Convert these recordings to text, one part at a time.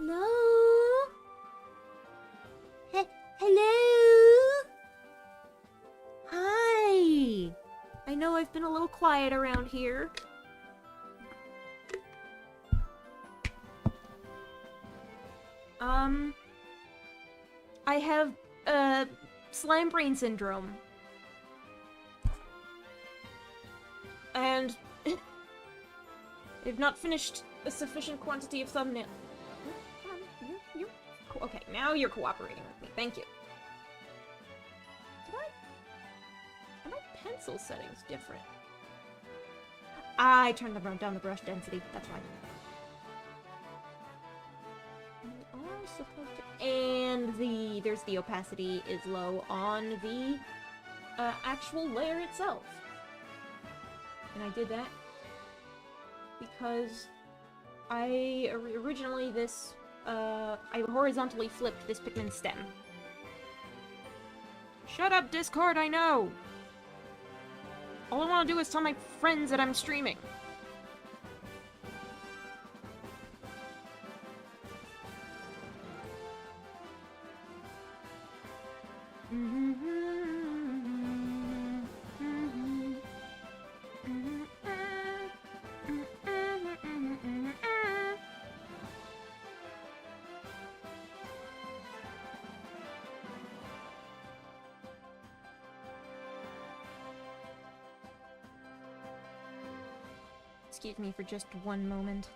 Hello? Hello? Hi! I know I've been a little quiet around here. I have, slime brain syndrome. And I've not finished a sufficient quantity of thumbnail. Come on, okay, now you're cooperating with me. Thank you. Are my pencil settings different? I turned down the brush density. That's why. And there's the opacity is low on the actual layer itself. And I did that because I originally I horizontally flipped this Pikmin stem. Shut up, Discord, I know! All I want to do is tell my friends that I'm streaming. Excuse me for just one moment.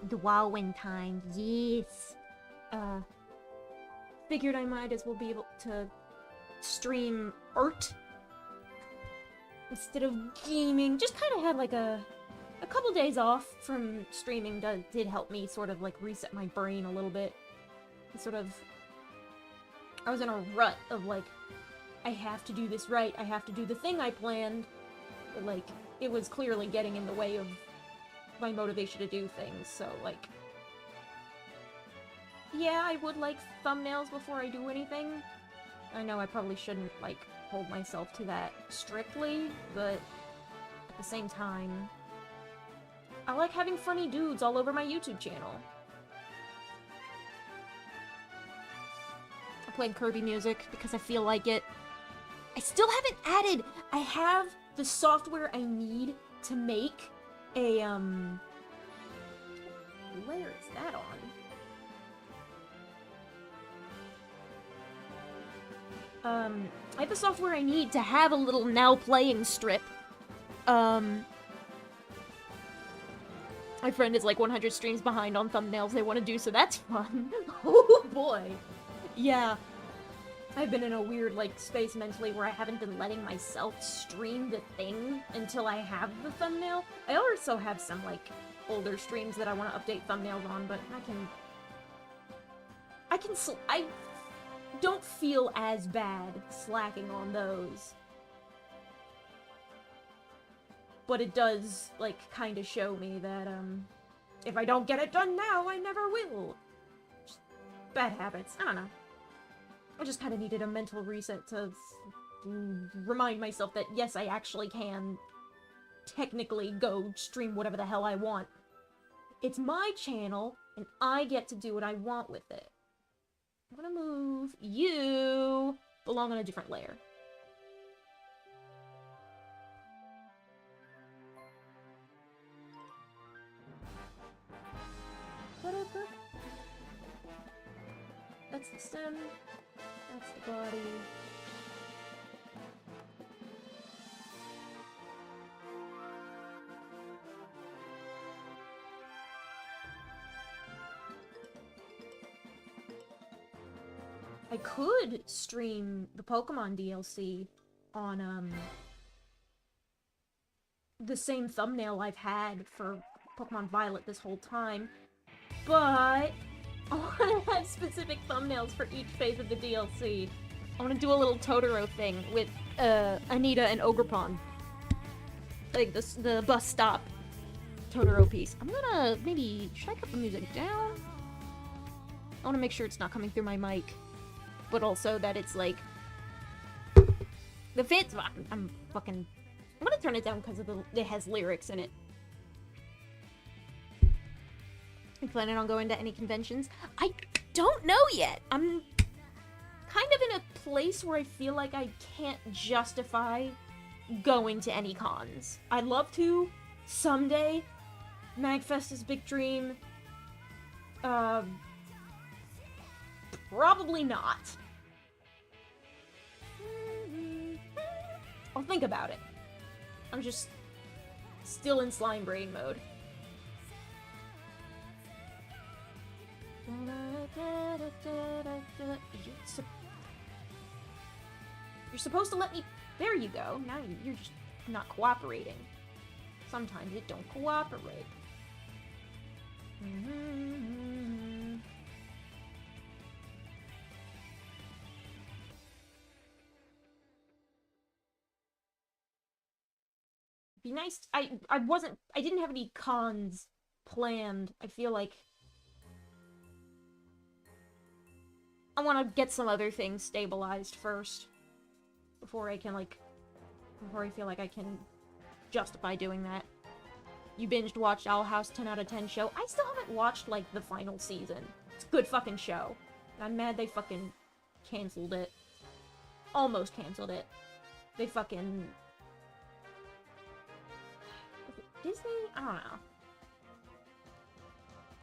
The Wowin time, yes. Figured I might as well be able to stream art instead of gaming. Just kind of had like a couple days off from streaming did help me sort of like reset my brain a little bit. I was in a rut of like, I have to do this right, I have to do the thing I planned. But like, it was clearly getting in the way of my motivation to do things, so like... Yeah, I would like thumbnails before I do anything. I know I probably shouldn't, like, hold myself to that strictly, but at the same time, I like having funny dudes all over my YouTube channel. I played Kirby music because I feel like it. I still haven't added... I have the software I need to make a, What layer is that on? I have the software I need to have a little now playing strip. My friend is like 100 streams behind on thumbnails they want to do, so that's fun. Oh boy. Yeah. I've been in a weird, like, space mentally where I haven't been letting myself stream the thing until I have the thumbnail. I also have some, like, older streams that I want to update thumbnails on, but I don't feel as bad slacking on those. But it does, like, kind of show me that, if I don't get it done now, I never will. Just bad habits. I don't know. I just kind of needed a mental reset to remind myself that, yes, I actually can technically go stream whatever the hell I want. It's my channel, and I get to do what I want with it. I'm gonna move you along on a different layer. That's the stem. That's the body. I could stream the Pokemon DLC on, the same thumbnail I've had for Pokemon Violet this whole time, but I want to have specific thumbnails for each phase of the DLC. I want to do a little Totoro thing with Anita and Ogrepon. Like, the bus stop Totoro piece. I'm gonna, maybe, should I cut the music down? I wanna make sure it's not coming through my mic. But also that it's, like, the fans, I'm gonna turn it down because it has lyrics in it. You planning on going to any conventions? I don't know yet. I'm kind of in a place where I feel like I can't justify going to any cons. I'd love to someday. MagFest is a big dream. Probably not. I'll think about it. I'm just still in slime brain mode. You're supposed to let me... There you go. Now you're just not cooperating. Sometimes it don't cooperate. Be nice. I didn't have any cons planned. I feel like I want to get some other things stabilized first before I can, like, before I feel like I can justify doing that. You binged watched Owl House 10 out of 10 show. I still haven't watched, like, the final season. It's a good fucking show. And I'm mad they fucking canceled it. Almost canceled it. They fucking... Disney? I don't know.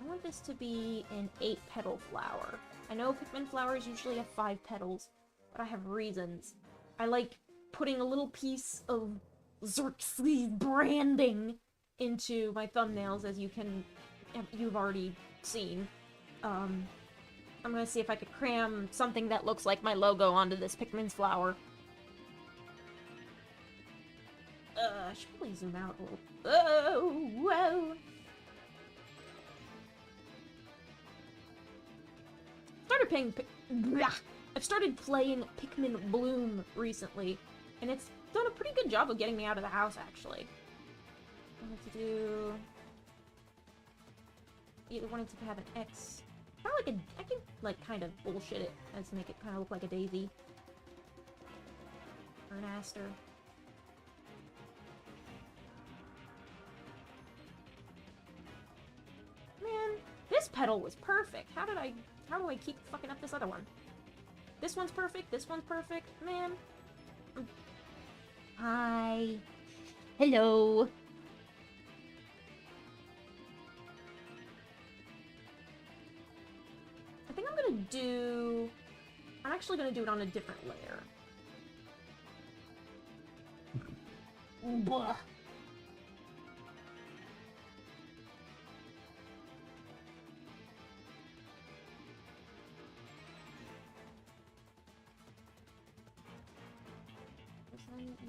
I want this to be an 8-petal flower. I know Pikmin flowers usually have 5 petals, but I have reasons. I like putting a little piece of Xerxes branding into my thumbnails, as you've already seen. I'm gonna see if I could cram something that looks like my logo onto this Pikmin's flower. I should probably zoom out a little. Oh, whoa! I've started playing Pikmin Bloom recently, and it's done a pretty good job of getting me out of the house, actually. I wanted to do... Either wanted to have an X. Kind of like a... I can, like, kind of bullshit it as to make it kind of look like a daisy. Or an aster. Man, this petal was perfect. How do I keep fucking up this other one? This one's perfect, this one's perfect, man. Hi. Hello. I think I'm actually gonna do it on a different layer. Blah.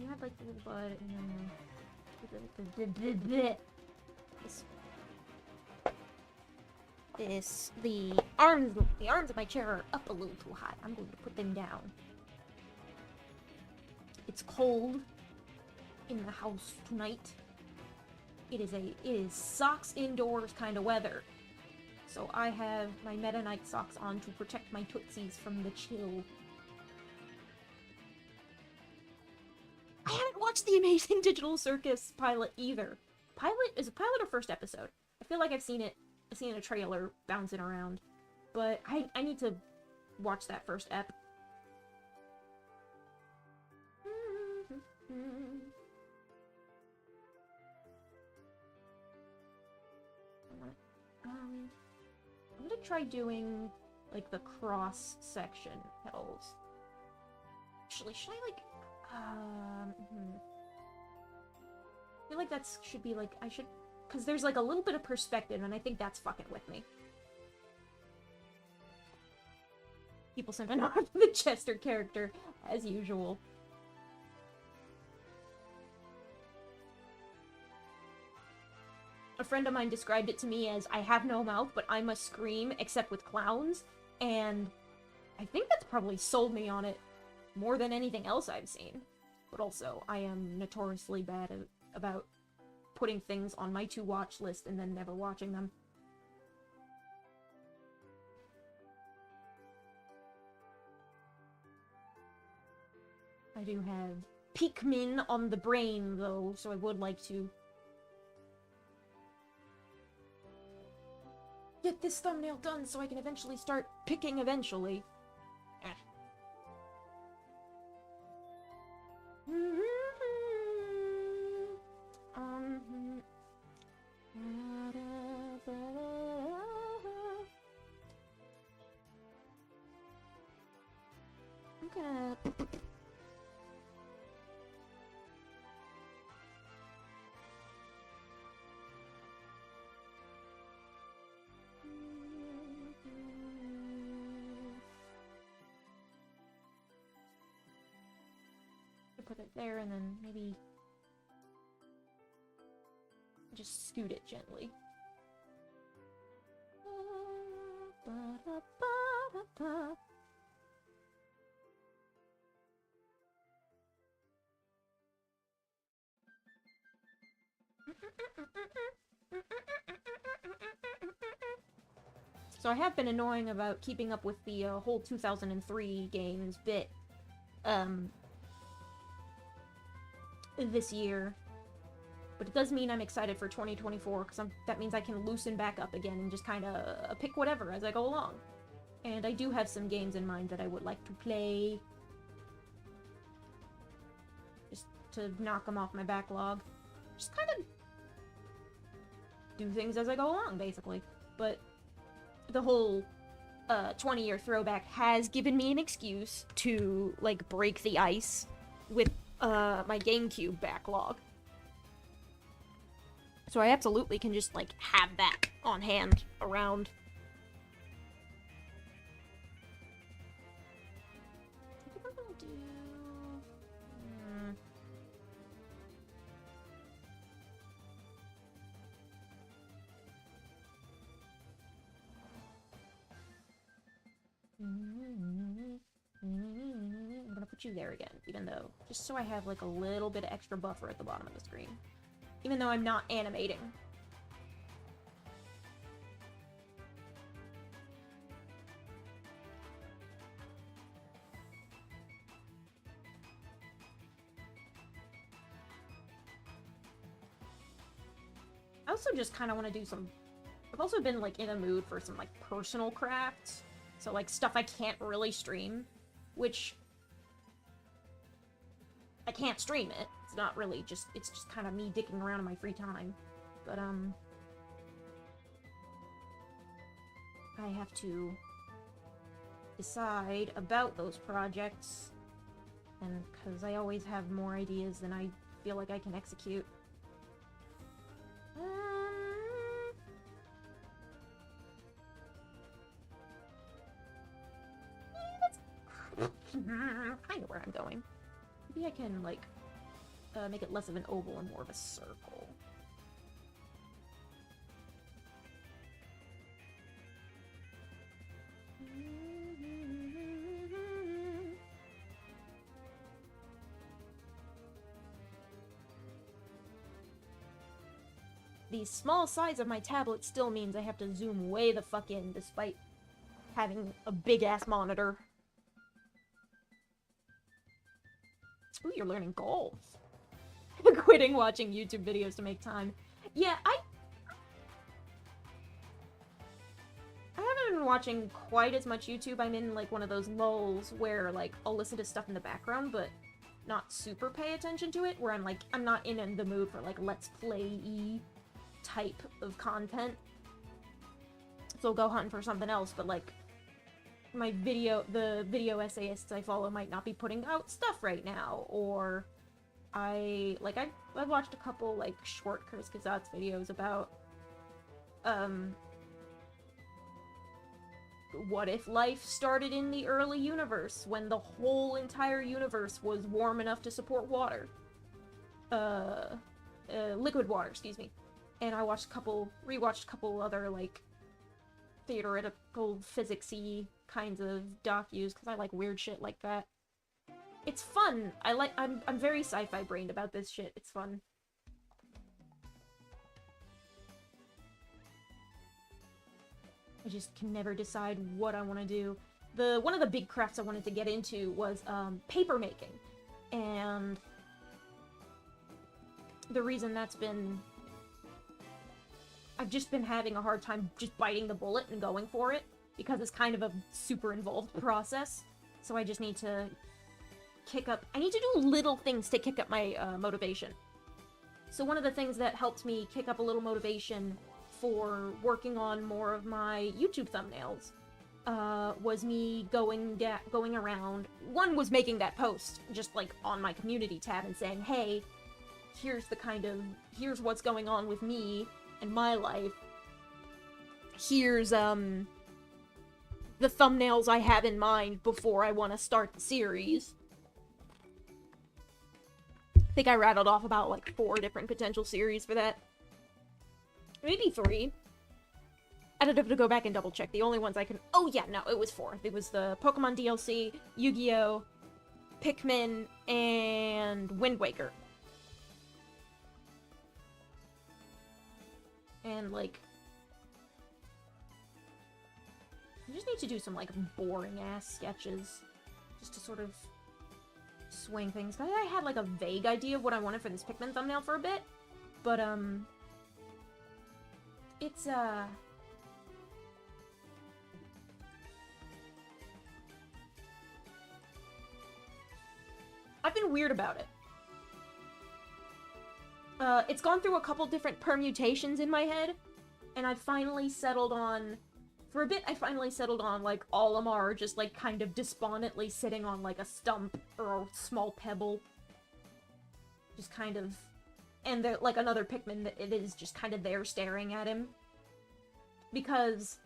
You had like the bud and then the arms of my chair are up a little too high. I'm going to put them down. It's cold in the house tonight. It is socks indoors kind of weather. So I have my Meta Knight socks on to protect my tootsies from the chill. I haven't watched the Amazing Digital Circus pilot either. Is it pilot or first episode? I feel like I've seen a trailer bouncing around. But I need to watch that first ep. I'm gonna try doing, like, the cross-section petals. Actually, should I, like... I feel like that should be, like, because there's, like, a little bit of perspective, and I think that's fucking with me. People sent an art for the Chester character, as usual. A friend of mine described it to me as, I have no mouth, but I must scream, except with clowns, and I think that's probably sold me on it more than anything else I've seen. but also I am notoriously bad about putting things on my to-watch list and then never watching them. I do have Pikmin on the brain, though, so I would like to get this thumbnail done so I can eventually start picking eventually. I'm gonna... put it there and then maybe just scoot it gently. So I have been annoying about keeping up with the whole 2003 games bit this year, but it does mean I'm excited for 2024 because that means I can loosen back up again and just kind of pick whatever as I go along. And I do have some games in mind that I would like to play, just to knock them off my backlog. Just kind of do things as I go along, basically. But the whole 20-year throwback has given me an excuse to, like, break the ice with my GameCube backlog. So I absolutely can just, like, have that on hand around. I think I'm gonna do... I'm gonna put you there again, even though, just so I have like a little bit of extra buffer at the bottom of the screen. Even though I'm not animating. I also just kind of want to do some... I've also been like in a mood for some like personal crafts. So, like, stuff I can't really stream, which I can't stream it. It's not really just, it's just kind of me dicking around in my free time. But, I have to decide about those projects, and because I always have more ideas than I feel like I can execute. Kind of where I'm going. Maybe I can, like, make it less of an oval and more of a circle. The small size of my tablet still means I have to zoom way the fuck in, despite having a big-ass monitor. Ooh, you're learning golf. Quitting watching YouTube videos to make time. Yeah, I haven't been watching quite as much YouTube. I'm in, like, one of those lulls where, like, I'll listen to stuff in the background, but not super pay attention to it, where I'm, like, I'm not in the mood for, like, let's play-y type of content. So I'll go hunting for something else, but, like, the video essayists I follow might not be putting out stuff right now, or I've watched a couple, like, short Curse Kazats videos about, what if life started in the early universe, when the whole entire universe was warm enough to support water? Liquid water, excuse me. And I rewatched a couple other, like, theoretical, physics-y kinds of docus, because I like weird shit like that. It's fun. I'm very sci-fi brained about this shit. It's fun. I just can never decide what I want to do. One of the big crafts I wanted to get into was paper making. And the reason that's been... I've just been having a hard time just biting the bullet and going for it, because it's kind of a super involved process. So I just need to I need to do little things to kick up my motivation. So one of the things that helped me kick up a little motivation for working on more of my YouTube thumbnails was me going around. One was making that post just like on my community tab and saying, hey, here's what's going on with me and my life. Here's the thumbnails I have in mind before I want to start the series. I think I rattled off about like 4 different potential series for that. Maybe 3. I'd have to go back and double check. The only ones I can... Oh yeah, no, it was 4. It was the Pokemon DLC, Yu-Gi-Oh!, Pikmin, and Wind Waker. And like... I just need to do some like boring-ass sketches. Just to sort of swing things. I had like a vague idea of what I wanted for this Pikmin thumbnail for a bit. But it's I've been weird about it. It's gone through a couple different permutations in my head, and I've finally settled on... For a bit, I finally settled on, like, Olimar just, like, kind of despondently sitting on, like, a stump or a small pebble. Just kind of... And, like, another Pikmin that it is just kind of there staring at him. Because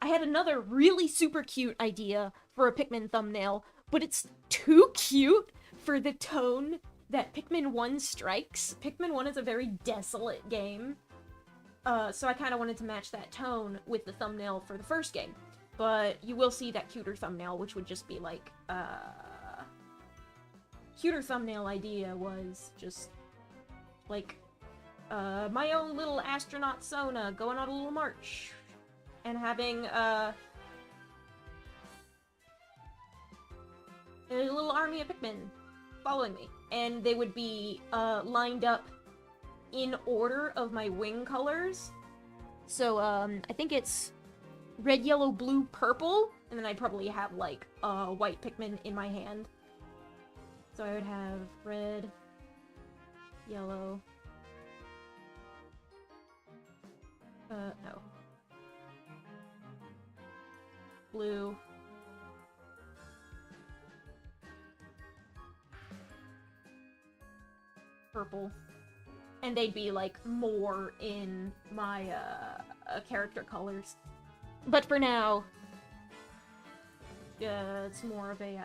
I had another really super cute idea for a Pikmin thumbnail, but it's too cute for the tone that Pikmin 1 strikes. Pikmin 1 is a very desolate game. So I kind of wanted to match that tone with the thumbnail for the first game. But you will see that cuter thumbnail, which would just be like, cuter thumbnail idea was just, like, my own little astronaut Sona going on a little march. And having, a little army of Pikmin following me. And they would be, lined up in order of my wing colors. So, I think it's red, yellow, blue, purple, and then I'd probably have, like, a white Pikmin in my hand. So I would have red, yellow, no. Blue, purple. And they'd be, like, more in my, character colors. But for now, it's more of a,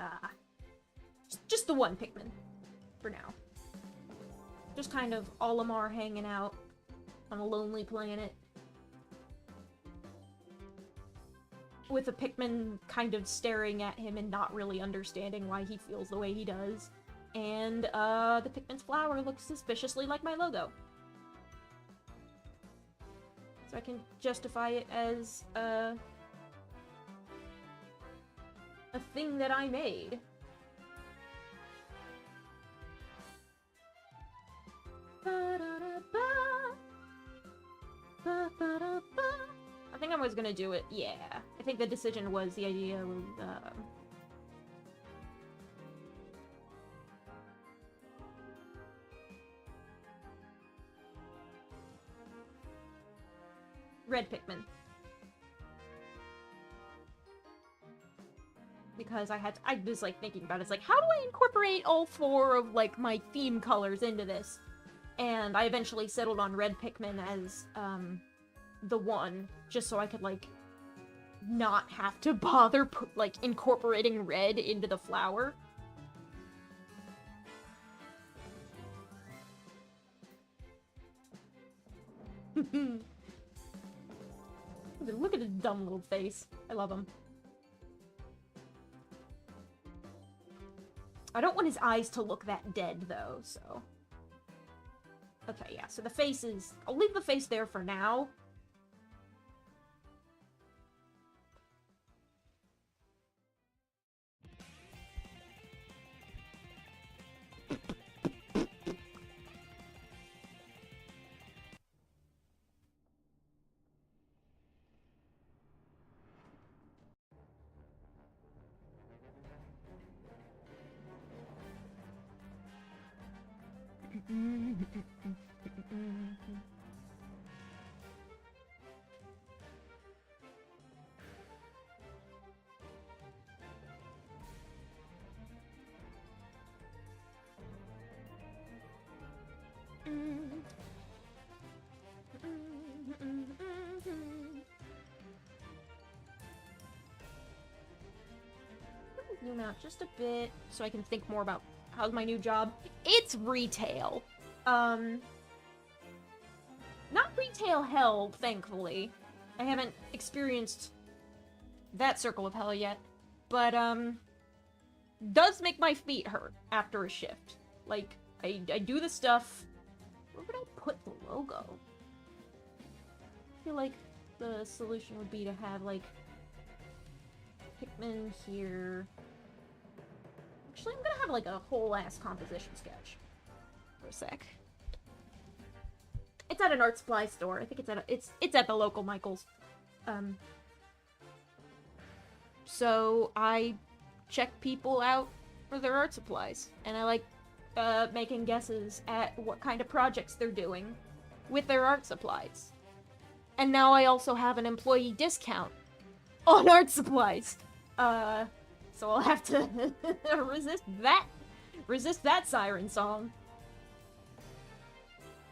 just the one Pikmin. For now. Just kind of Olimar hanging out on a lonely planet. With a Pikmin kind of staring at him and not really understanding why he feels the way he does. And, the Pikmin's flower looks suspiciously like my logo. So I can justify it as, a thing that I made. I think I was gonna do it, yeah. I think the decision was, the idea was, red Pikmin. Because I was like thinking about it, it's like, how do I incorporate all 4 of like my theme colors into this? And I eventually settled on red Pikmin as the one, just so I could like not have to bother like incorporating red into the flower. Look at his dumb little face. I love him. I don't want his eyes to look that dead, though, so... Okay, yeah, so the face is... I'll leave the face there for now. Zoom out just a bit so I can think more about how's my new job. It's retail. Not retail hell, thankfully. I haven't experienced that circle of hell yet, but does make my feet hurt after a shift. Like, I do the stuff. Where would I put the logo? I feel like the solution would be to have, like, Pikmin here. Actually, I'm gonna have, like, a whole-ass composition sketch. For a sec. It's at an art supply store. I think it's at the local Michael's. So I check people out for their art supplies, and I like making guesses at what kind of projects they're doing with their art supplies. And now I also have an employee discount on art supplies. So I'll have to resist that siren song.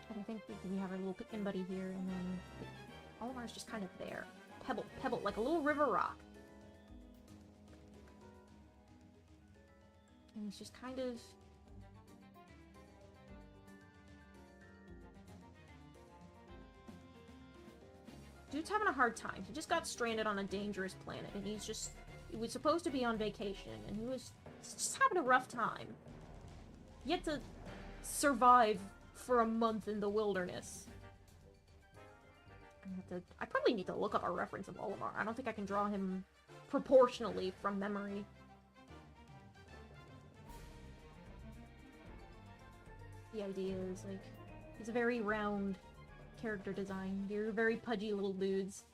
And I think we have our little Pikmin buddy here, and then Olimar's just kind of there. Pebble, like a little river rock. And he's just kind of... Dude's having a hard time. He just got stranded on a dangerous planet, and he was supposed to be on vacation, and he was just having a rough time. He had to survive for a month in the wilderness. I probably need to look up a reference of Olimar. I don't think I can draw him proportionally from memory. The idea is, like, he's a very round character design. You're very pudgy little dudes.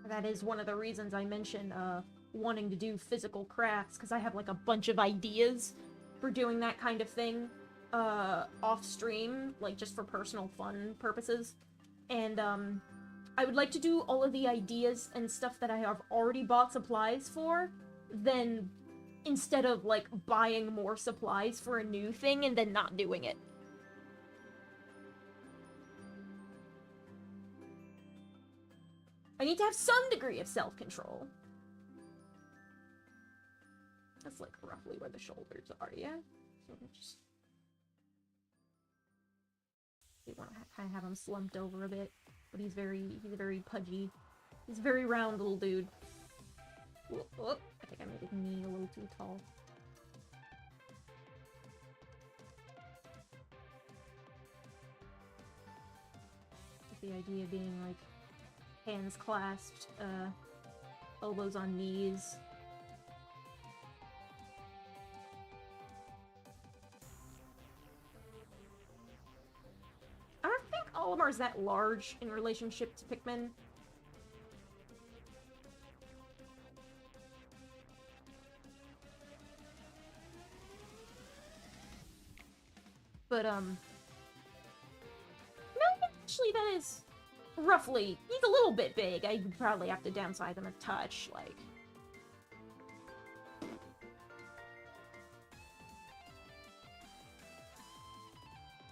That is one of the reasons I mentioned wanting to do physical crafts, because I have like a bunch of ideas for doing that kind of thing off stream, like just for personal fun purposes. And I would like to do all of the ideas and stuff that I have already bought supplies for, then instead of like buying more supplies for a new thing and then not doing it. I need to have some degree of self-control. That's like roughly where the shoulders are, yeah? So just... You want to kind of have him slumped over a bit, but he's very pudgy. He's a very round little dude. Whoop, whoop. I think I made his knee a little too tall. With the idea being like hands clasped, elbows on knees. I don't think Olimar's that large in relationship to Pikmin. But, no, actually that is... Roughly, he's a little bit big. I would probably have to downsize him a touch, like...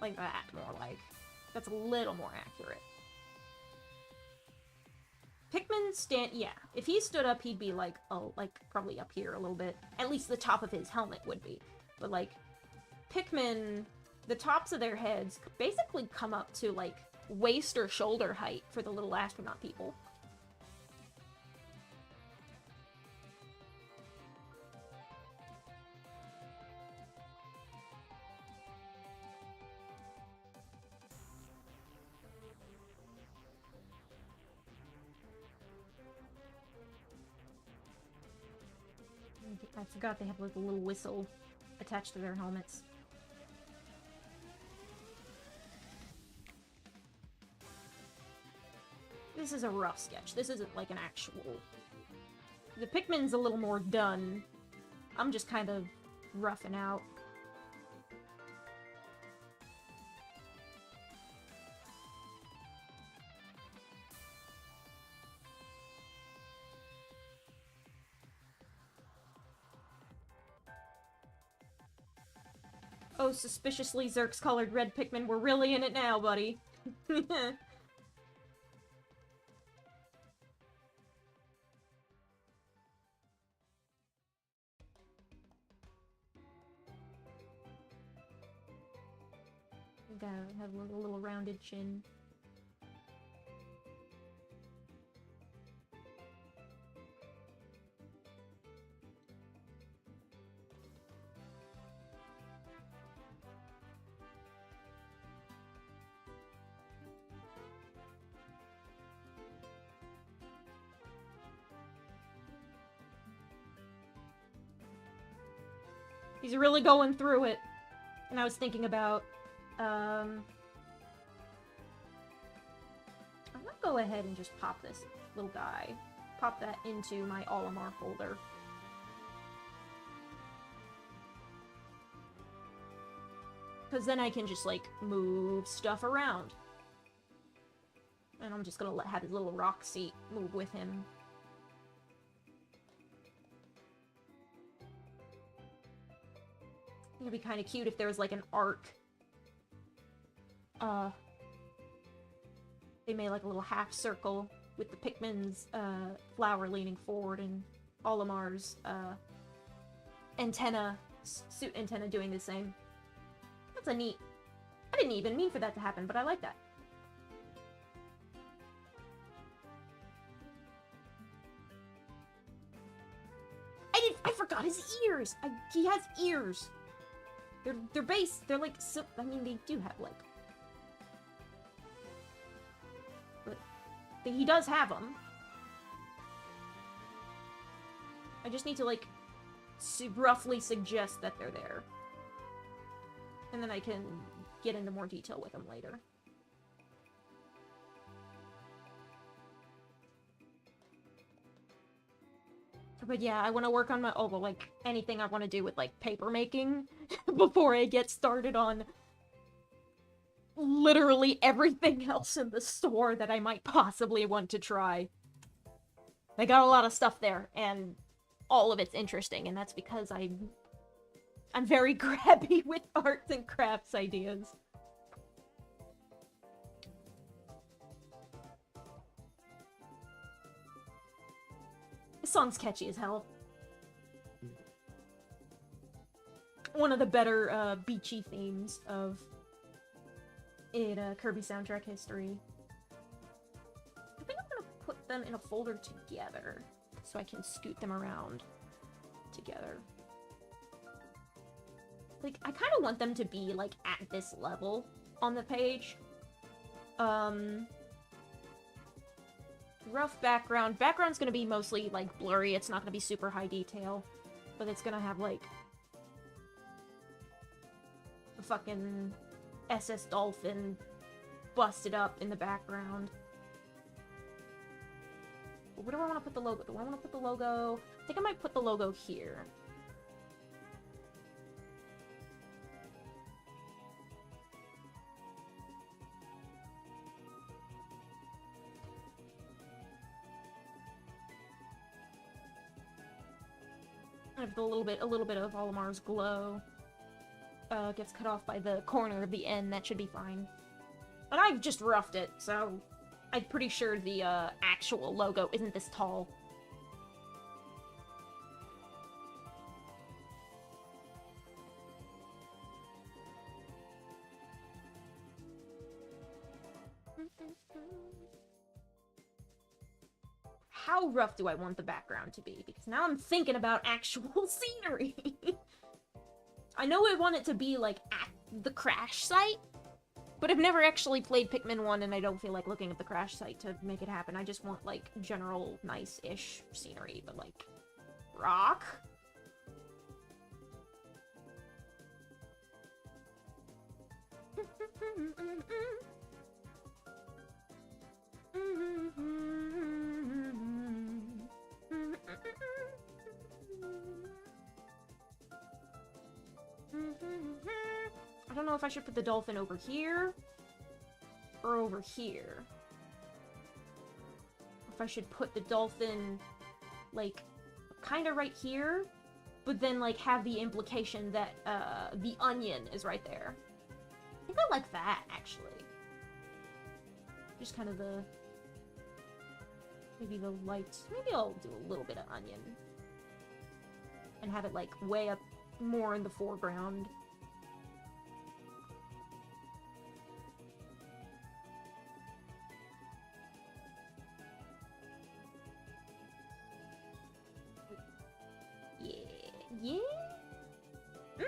Like that, more like. That's a little more accurate. Pikmin yeah. If he stood up, he'd be like, oh, like, probably up here a little bit. At least the top of his helmet would be. But, like, Pikmin, the tops of their heads basically come up to, like, waist or shoulder height for the little astronaut people. I forgot they have like a little whistle attached to their helmets. This is a rough sketch. This isn't like an actual... The Pikmin's a little more done. I'm just kind of roughing out. Oh, suspiciously Zerx-colored red Pikmin, we're really in it now, buddy. Gotta have a little rounded chin. He's really going through it. And I was thinking about, I'm gonna go ahead and just pop this little guy. Pop that into my Olimar folder. Because then I can just, like, move stuff around. And I'm just gonna have his little rock seat move with him. It'd be kind of cute if there was, like, an arc. They made, like, a little half circle with the Pikmin's, flower leaning forward and Olimar's, antenna, suit antenna doing the same. That's a neat... I didn't even mean for that to happen, but I like that. I forgot his ears! He has ears! They're base, they're like, I mean, they do have, like... But he does have them. I just need to, like, roughly suggest that they're there. And then I can get into more detail with them later. But yeah, I want to work on my, well, like, anything I want to do with, like, paper making before I get started on literally everything else in the store that I might possibly want to try. I got a lot of stuff there, and all of it's interesting, and that's because I'm very grabby with arts and crafts ideas. This song's catchy as hell. One of the better, beachy themes of Kirby soundtrack history. I think I'm gonna put them in a folder together, so I can scoot them around together. Like, I kind of want them to be, like, at this level on the page. Rough background. Background's gonna be mostly, like, blurry. It's not gonna be super high detail. But it's gonna have, like, a fucking SS Dolphin busted up in the background. Where do I want to put the logo? Do I want to put the logo? I think I might put the logo here. I have a little bit of Olimar's glow. gets cut off by the corner of the N, that should be fine. And I've just roughed it, so I'm pretty sure the actual logo isn't this tall. How rough do I want the background to be? Because now I'm thinking about actual scenery. I know I want it to be, like, at the crash site, but I've never actually played Pikmin 1, and I don't feel like looking at the crash site to make it happen. I just want, like, general nice-ish scenery, but, like, rock? I don't know if I should put the dolphin over here or over here. If I should put the dolphin, like, kind of right here, but then, like, have the implication that the onion is right there. I think I like that, actually. Just kind of the... maybe the light... maybe I'll do a little bit of onion. And have it, like, way up more in the foreground. Yeah? Mm.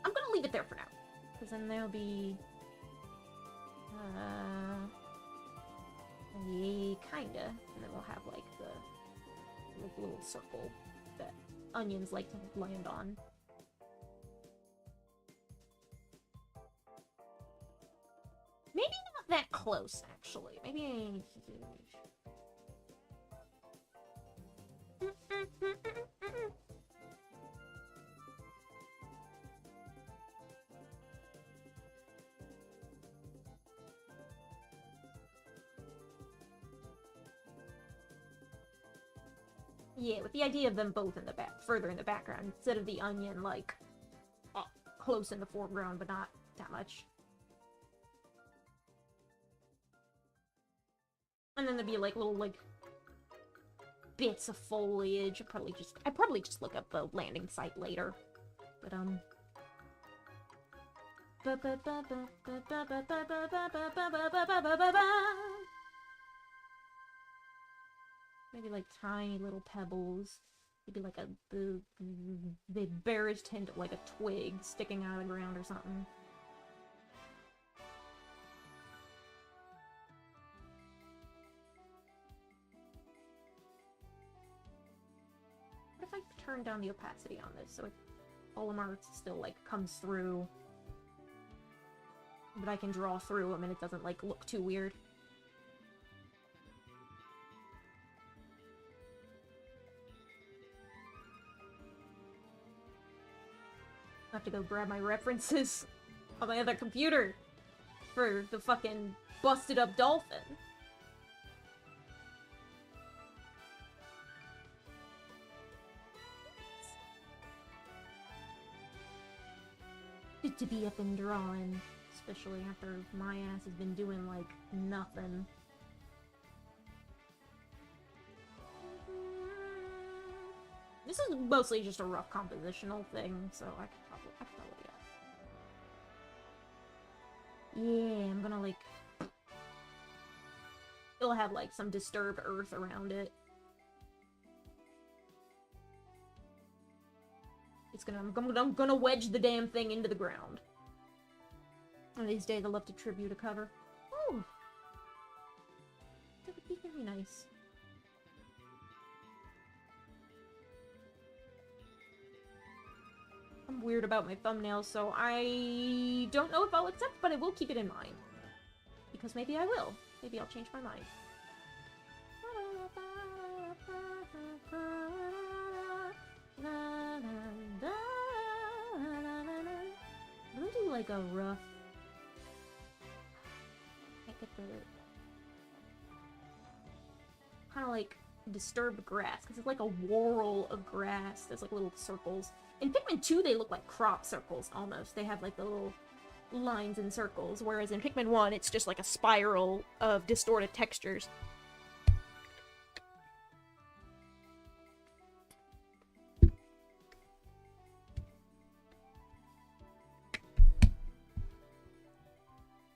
I'm gonna leave it there for now. Because then there'll be... yeah, kinda. And then we'll have, like, the little circle that onions like to land on. Maybe not that close, actually. Maybe... yeah, with the idea of them both in the back, further in the background, instead of the onion, like, close in the foreground, but not that much. And then there'd be, like, little, like, bits of foliage. I'd probably just look up the landing site later. But, maybe, like, tiny little pebbles. Maybe, like, the barest hint of, like, a twig sticking out of the ground or something. What if I turn down the opacity on this so all of my art still, like, comes through, but I can draw through them and it doesn't, like, look too weird? I have to go grab my references on my other computer for the fucking busted up dolphin. Good to be up and drawing, especially after my ass has been doing, like, nothing. This is mostly just a rough compositional thing, so I could probably yeah, I'm gonna, like... it'll have, like, some disturbed earth around it. I'm gonna wedge the damn thing into the ground. One of these days I'll love to tribute a cover. Oh! That would be very nice. I'm weird about my thumbnails, so I don't know if I'll accept, but I will keep it in mind. Because maybe I will. Maybe I'll change my mind. I'm gonna do like a rough... I get the... kind of like disturbed grass, because it's like a whorl of grass. There's like little circles. In Pikmin 2, they look like crop circles, almost. They have like the little lines and circles, whereas in Pikmin 1, it's just like a spiral of distorted textures.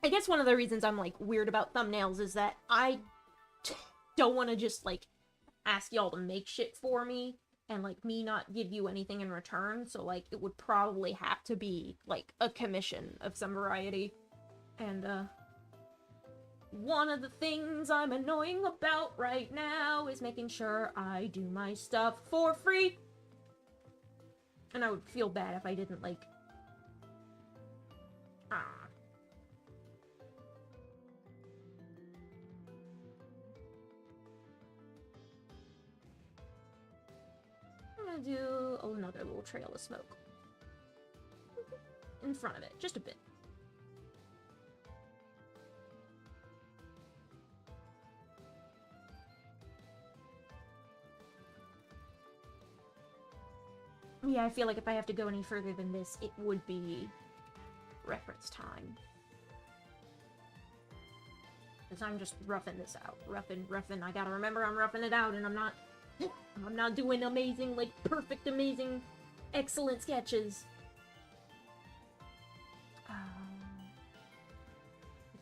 I guess one of the reasons I'm, like, weird about thumbnails is that I don't want to just, like, ask y'all to make shit for me, and, like, me not give you anything in return, so, like, it would probably have to be, like, a commission of some variety. And, one of the things I'm annoying about right now is making sure I do my stuff for free. And I would feel bad if I didn't, like... I'm gonna do another little trail of smoke. In front of it, just a bit. Yeah, I feel like if I have to go any further than this, it would be reference time. Because I'm just roughing this out. Roughing. I gotta remember I'm roughing it out, and I'm not doing amazing, like, perfect, amazing, excellent sketches. I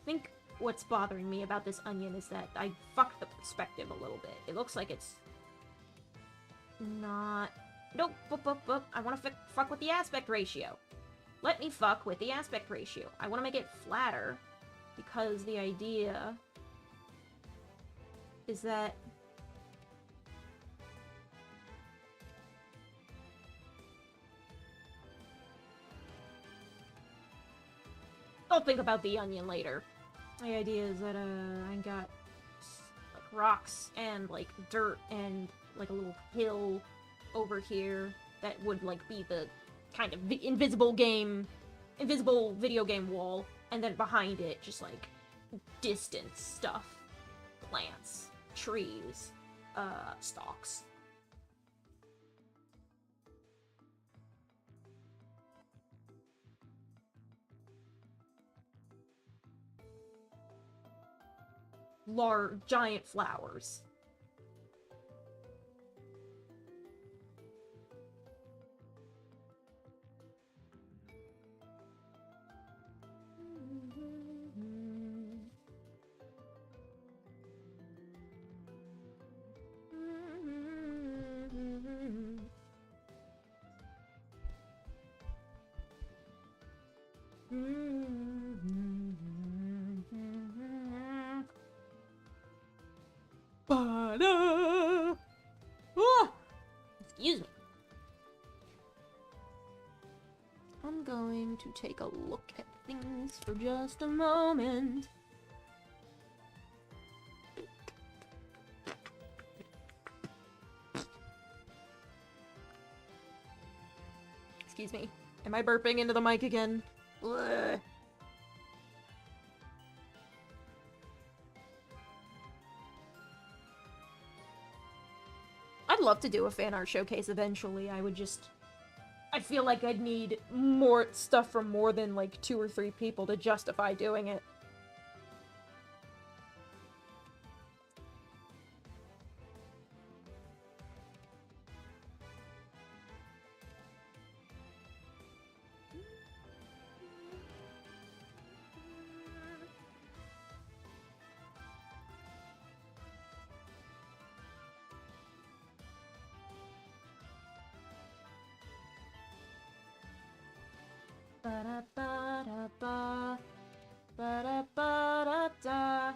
think what's bothering me about this onion is that I fucked the perspective a little bit. It looks like it's not... Nope, I want to fuck with the aspect ratio. Let me fuck with the aspect ratio. I want to make it flatter, because the idea is that I'll think about the onion later. The idea is that, I got, like, rocks and, like, dirt and, like, a little hill over here that would, like, be the kind of invisible video game wall, and then behind it, just, like, distant stuff. Plants, trees, stalks. Giant flowers. Excuse me. I'm going to take a look at things for just a moment. Excuse me. Am I burping into the mic again? Blech. I'd love to do a fan art showcase eventually. I feel like I'd need more stuff from more than, like, 2 or 3 people to justify doing it. Ba-da-ba-da-ba. Ba-da-ba-da-da.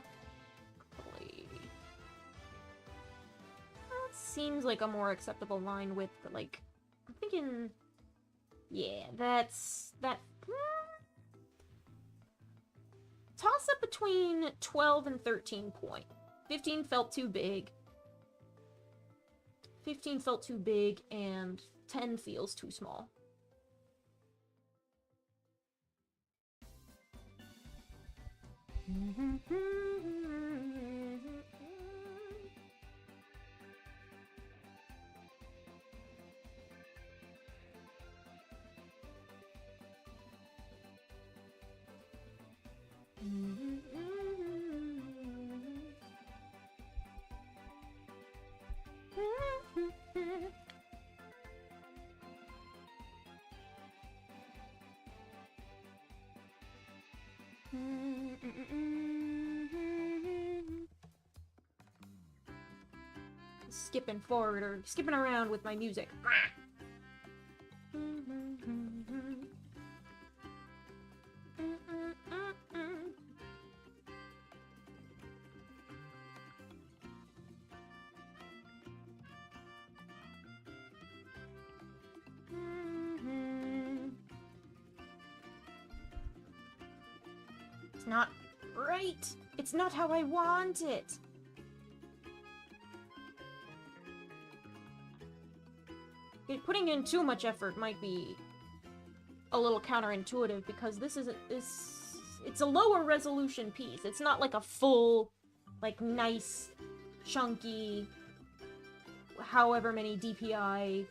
That seems like a more acceptable line with, like, I'm thinking, yeah, that's, that, toss up between 12 and 13 point. 15 felt too big. 15 felt too big, and 10 feels too small. Skipping forward or skipping around with my music. It's not right. It's not how I want it. Putting in too much effort might be a little counterintuitive because this is it's a lower resolution piece. It's not like a full, like, nice, chunky, however many DPI.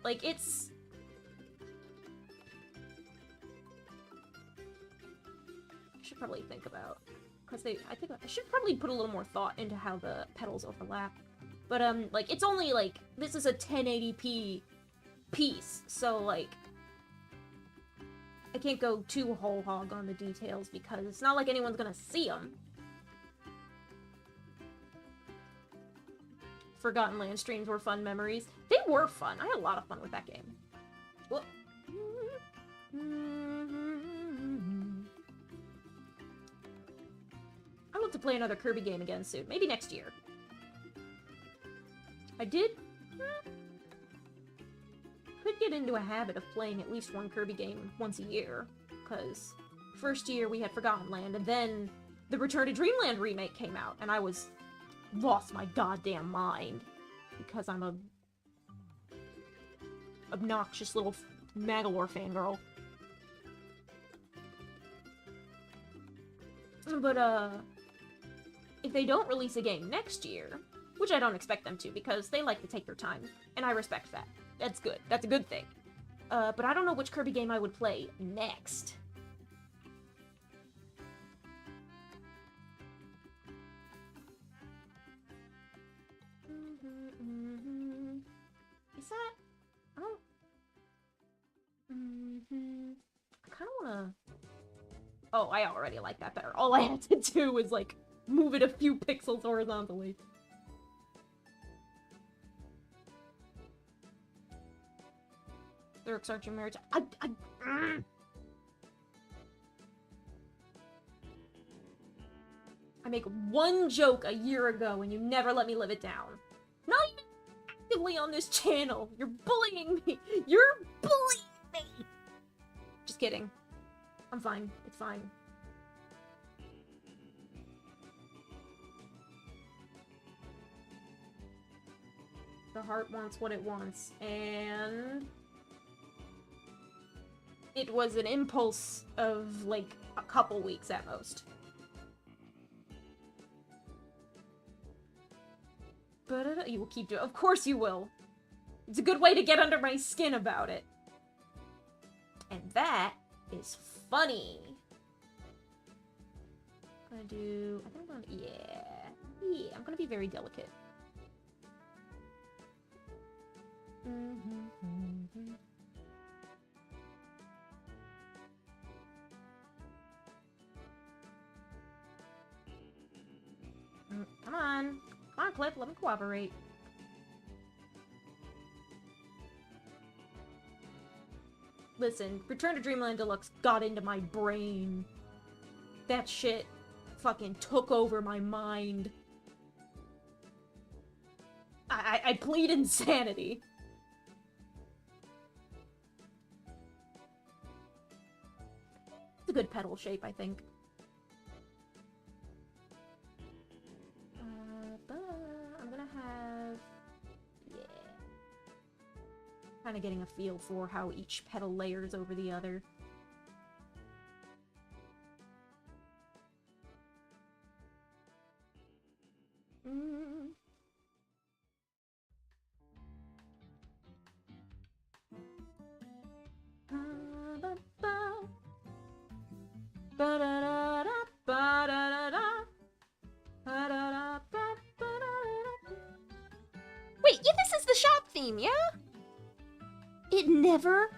Like, it's... I should probably think about... Because I think I should probably put a little more thought into how the pedals overlap. But, like, it's only, like, this is a 1080p piece, so, like, I can't go too whole hog on the details because it's not like anyone's gonna see them. Forgotten Land streams were fun memories. They were fun. I had a lot of fun with that game. Whoop. I want to play another Kirby game again soon. Maybe next year. I did... could get into a habit of playing at least one Kirby game once a year. Because first year we had Forgotten Land, and then the Return to Dreamland remake came out, and I was... lost my goddamn mind. Because I'm a... obnoxious little Magalore fangirl. But, if they don't release a game next year, which I don't expect them to, because they like to take their time, and I respect that. That's good. That's a good thing. But I don't know which Kirby game I would play next. Is that... I don't... I kind of want to... Oh, I already like that better. All I had to do was, like, move it a few pixels horizontally. Lyrics aren't your marriage. I make one joke a year ago and you never let me live it down. Not even actively on this channel. You're bullying me. You're bullying me. Just kidding. I'm fine. It's fine. The heart wants what it wants, and... it was an impulse of, like, a couple weeks at most. But you will keep doing it. Of course you will. It's a good way to get under my skin about it. And that is funny. I'm gonna do... I think I'm gonna... Yeah, I'm gonna be very delicate. Come on. Come on, Cliff. Let me cooperate. Listen, Return to Dreamland Deluxe got into my brain. That shit fucking took over my mind. I plead insanity. It's a good pedal shape, I think. But I'm gonna have... yeah. Kind of getting a feel for how each pedal layers over the other. Wait, yeah, this is the shop theme, yeah? It never...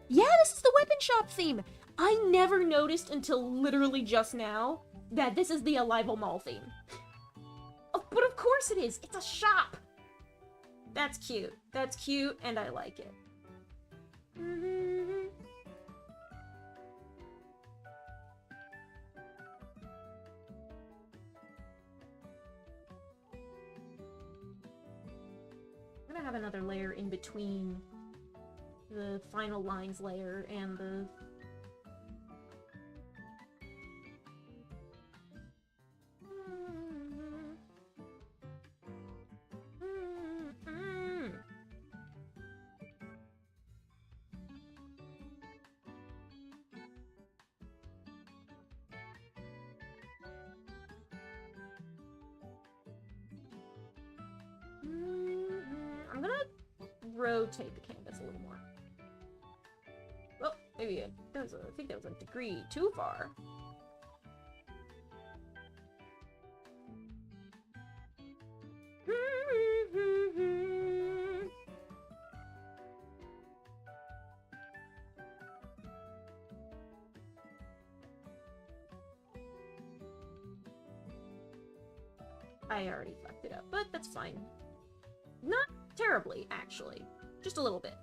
yeah, this is the weapon bookshop theme! I never noticed until literally just now that this is the Arrival Mall theme. Oh, but of course it is! It's a shop! That's cute. That's cute, and I like it. I'm gonna have another layer in between the final lines layer and the... I'm gonna rotate the canvas a little more. Well, maybe I think that was a degree too far. I already fucked it up, but that's fine. Not terribly, actually. Just a little bit.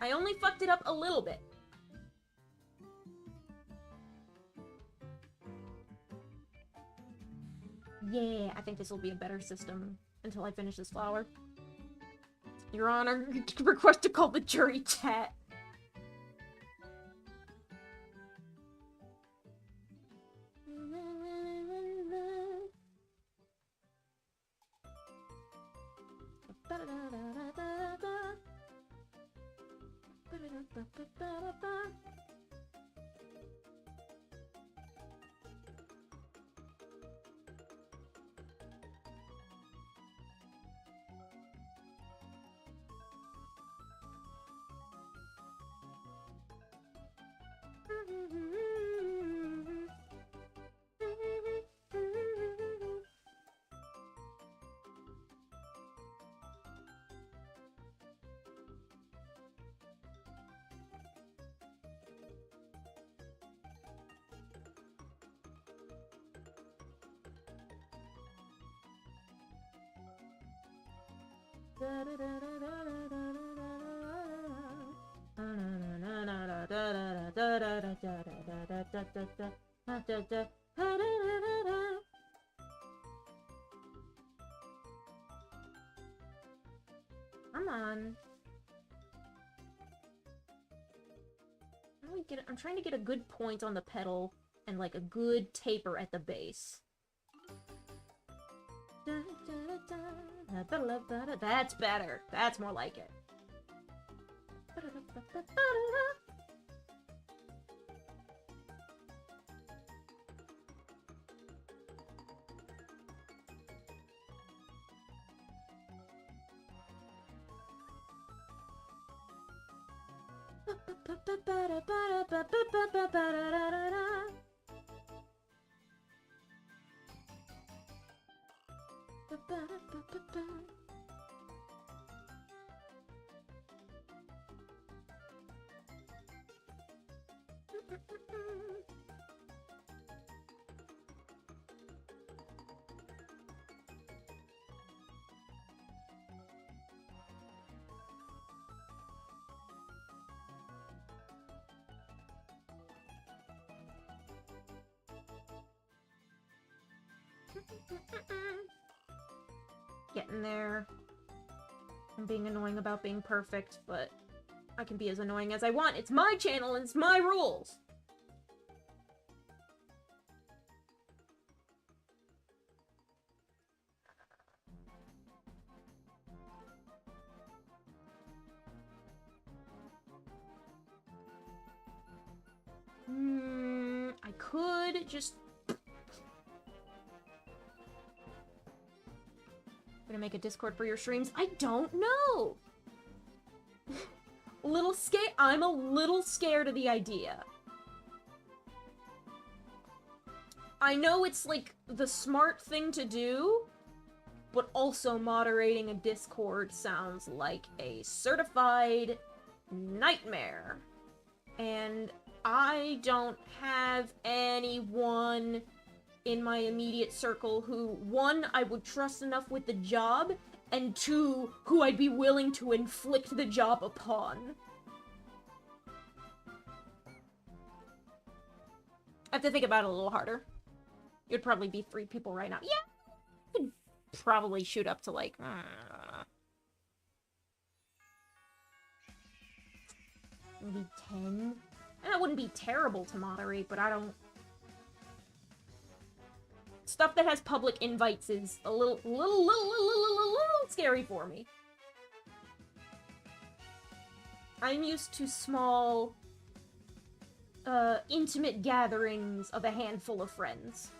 I only fucked it up a little bit. Yeah, I think this will be a better system until I finish this flower. Your Honor, request to call the jury chat. Come on. How do we get it? I'm trying to get a good point on the pedal and like a good taper at the base. That's better. That's more like it. Getting there. I'm being annoying about being perfect, but I can be as annoying as I want. It's my channel and it's my rules! I could just... Gonna make a Discord for your streams? I don't know! I'm a little scared of the idea. I know it's, like, the smart thing to do, but also moderating a Discord sounds like a certified nightmare. And I don't have anyone in my immediate circle who, one, I would trust enough with the job, and two, who I'd be willing to inflict the job upon. I have to think about it a little harder. It would probably be 3 people right now. Yeah, I could probably shoot up to, like, maybe 10? And that wouldn't be terrible to moderate, but I don't... Stuff that has public invites is a little scary for me. I'm used to small, intimate gatherings of a handful of friends.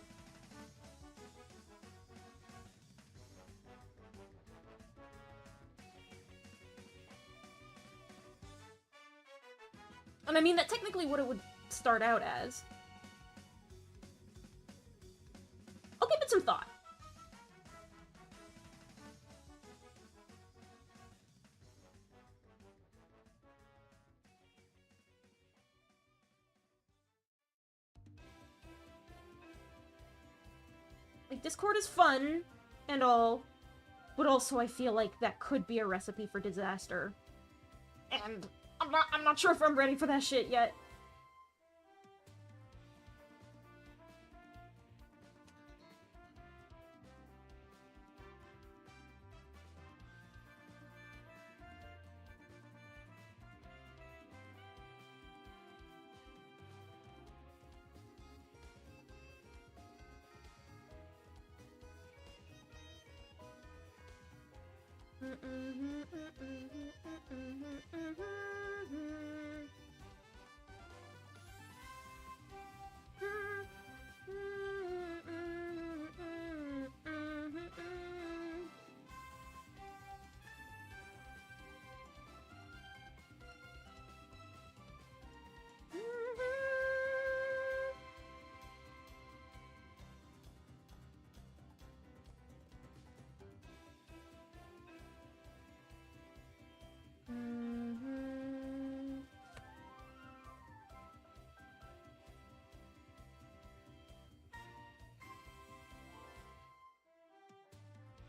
And I mean, that's technically what it would start out as. I'll give it some thought. Like, Discord is fun and all, but also I feel like that could be a recipe for disaster. And I'm not sure if I'm ready for that shit yet.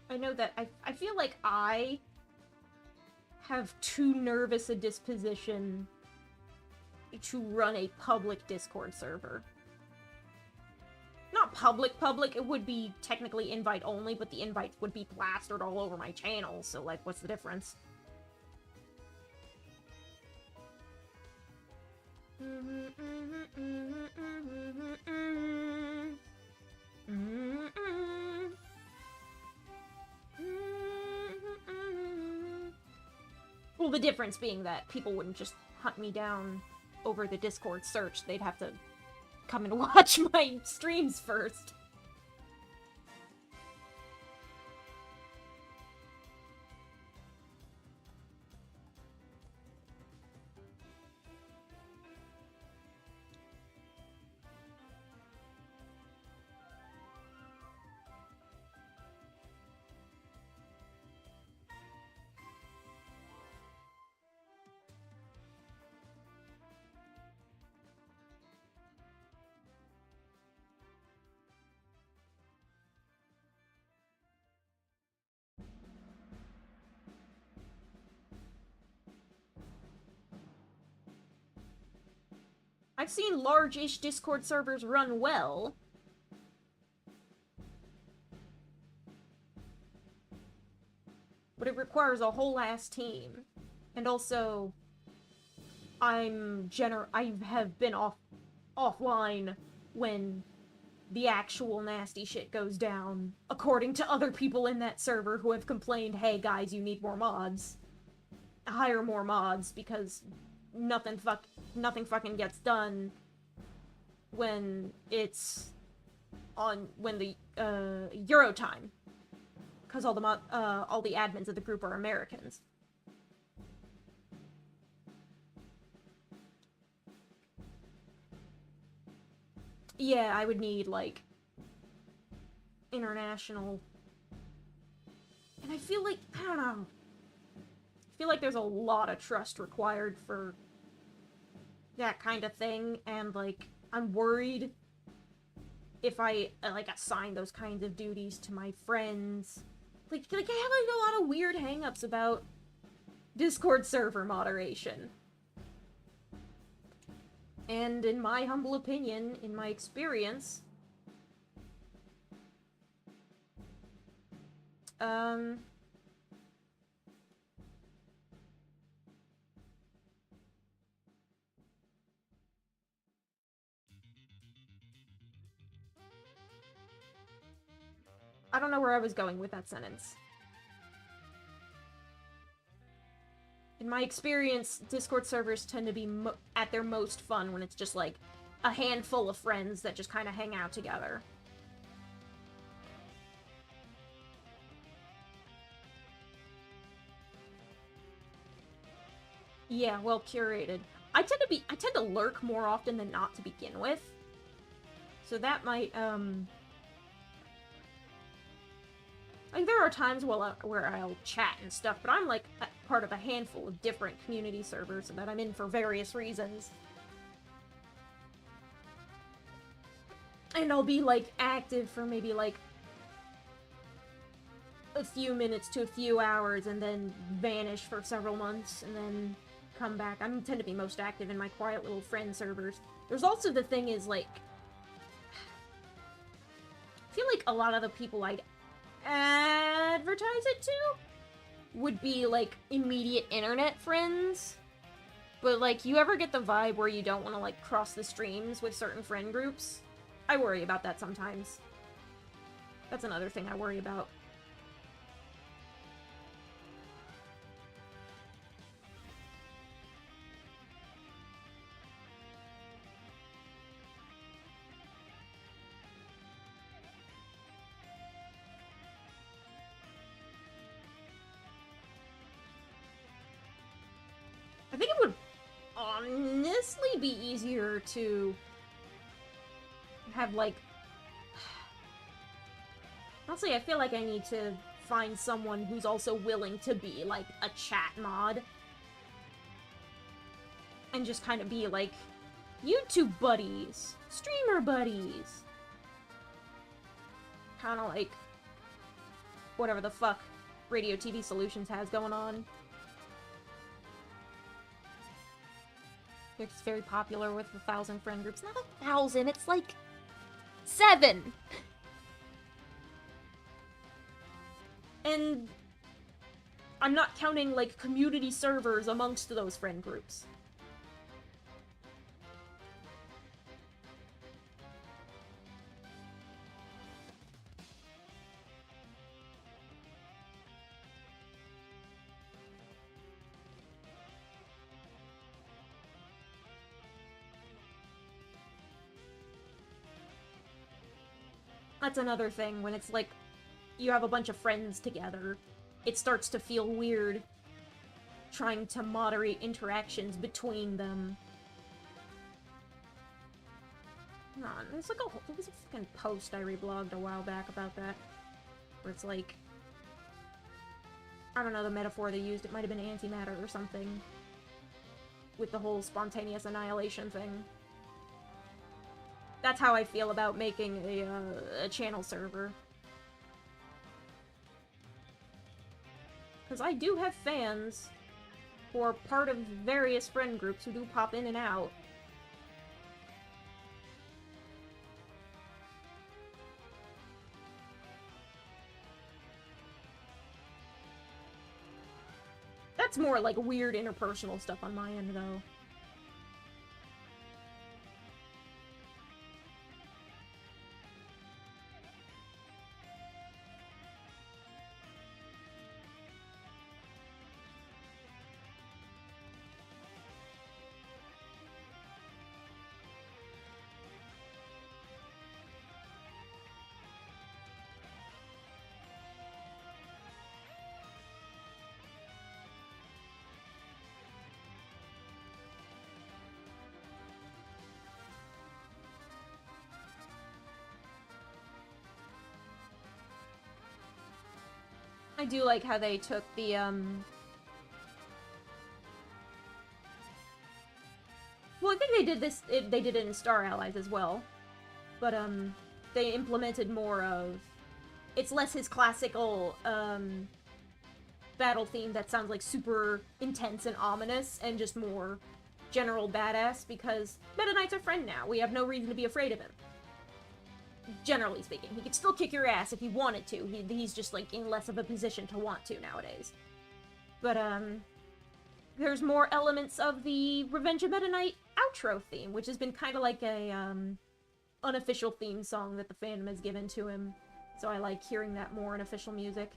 I know that I feel like I have too nervous a disposition to run a public Discord server. Not public, it would be technically invite only, but the invites would be plastered all over my channel, so, like, what's the difference? Well, the difference being that people wouldn't just hunt me down over the Discord search. They'd have to come and watch my streams first. I've seen large-ish Discord servers run well. But it requires a whole ass team. And also, I have been offline when the actual nasty shit goes down, according to other people in that server who have complained, hey guys, you need more mods. Hire more mods, because nothing fucking gets done when it's when the Euro time, because all the admins of the group are Americans. Yeah, I would need, like, international, and I feel like, I don't know, I feel like there's a lot of trust required for that kind of thing, and, like, I'm worried if I, like, assign those kinds of duties to my friends. Like I have, like, a lot of weird hang-ups about Discord server moderation. And in my humble opinion, in my experience, I don't know where I was going with that sentence. In my experience, Discord servers tend to be at their most fun when it's just, like, a handful of friends that just kind of hang out together. Yeah, well curated. I tend to lurk more often than not to begin with. So that might, like, there are times where I'll chat and stuff, but I'm, like, part of a handful of different community servers that I'm in for various reasons. And I'll be, like, active for maybe, like, a few minutes to a few hours, and then vanish for several months, and then come back. I tend to be most active in my quiet little friend servers. There's also the thing is, like, I feel like a lot of the people I'd advertise it to would be, like, immediate internet friends. But, like, you ever get the vibe where you don't want to, like, cross the streams with certain friend groups? I worry about that sometimes. That's another thing I worry about. I think it would honestly be easier to have, like... Honestly, I feel like I need to find someone who's also willing to be, like, a chat mod. And just kind of be, like, YouTube buddies, streamer buddies. Kind of like whatever the fuck Radio TV Solutions has going on. It's very popular with 1,000 friend groups. Not 1,000, it's like 7! And I'm not counting, like, community servers amongst those friend groups. That's another thing, when it's like, you have a bunch of friends together, it starts to feel weird trying to moderate interactions between them. Come on, there's like there was a fucking post I reblogged a while back about that, where it's like, I don't know the metaphor they used, it might have been antimatter or something, with the whole spontaneous annihilation thing. That's how I feel about making a channel server. Because I do have fans who are part of various friend groups who do pop in and out. That's more like weird interpersonal stuff on my end, though. I do like how they took the, Well, I think did this, they did it in Star Allies as well. But, they implemented more of... It's less his classical, battle theme that sounds like super intense and ominous, and just more general badass, because Meta Knight's our friend now. We have no reason to be afraid of him. Generally speaking. He could still kick your ass if he wanted to. He's just, like, in less of a position to want to nowadays. But, there's more elements of the Revenge of Meta Knight outro theme, which has been kind of like a, unofficial theme song that the fandom has given to him. So I like hearing that more in official music.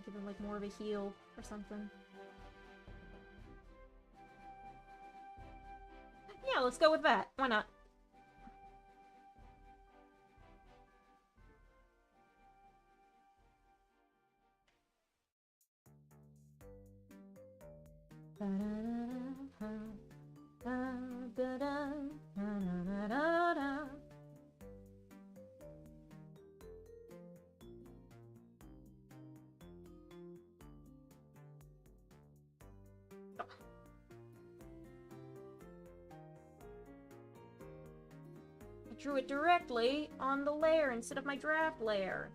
Give him, like, more of a heal or something. Yeah, let's go with that. Why not? Drew it directly on the layer instead of my draft layer.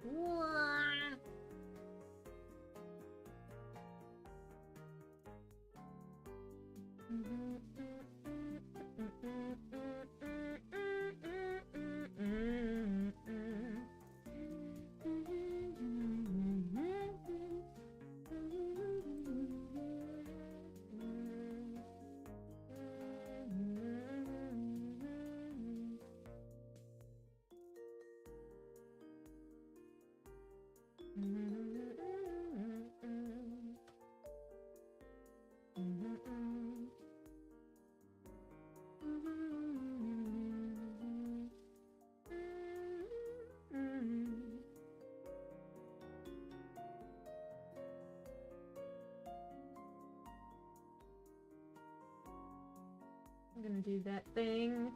I'm gonna do that thing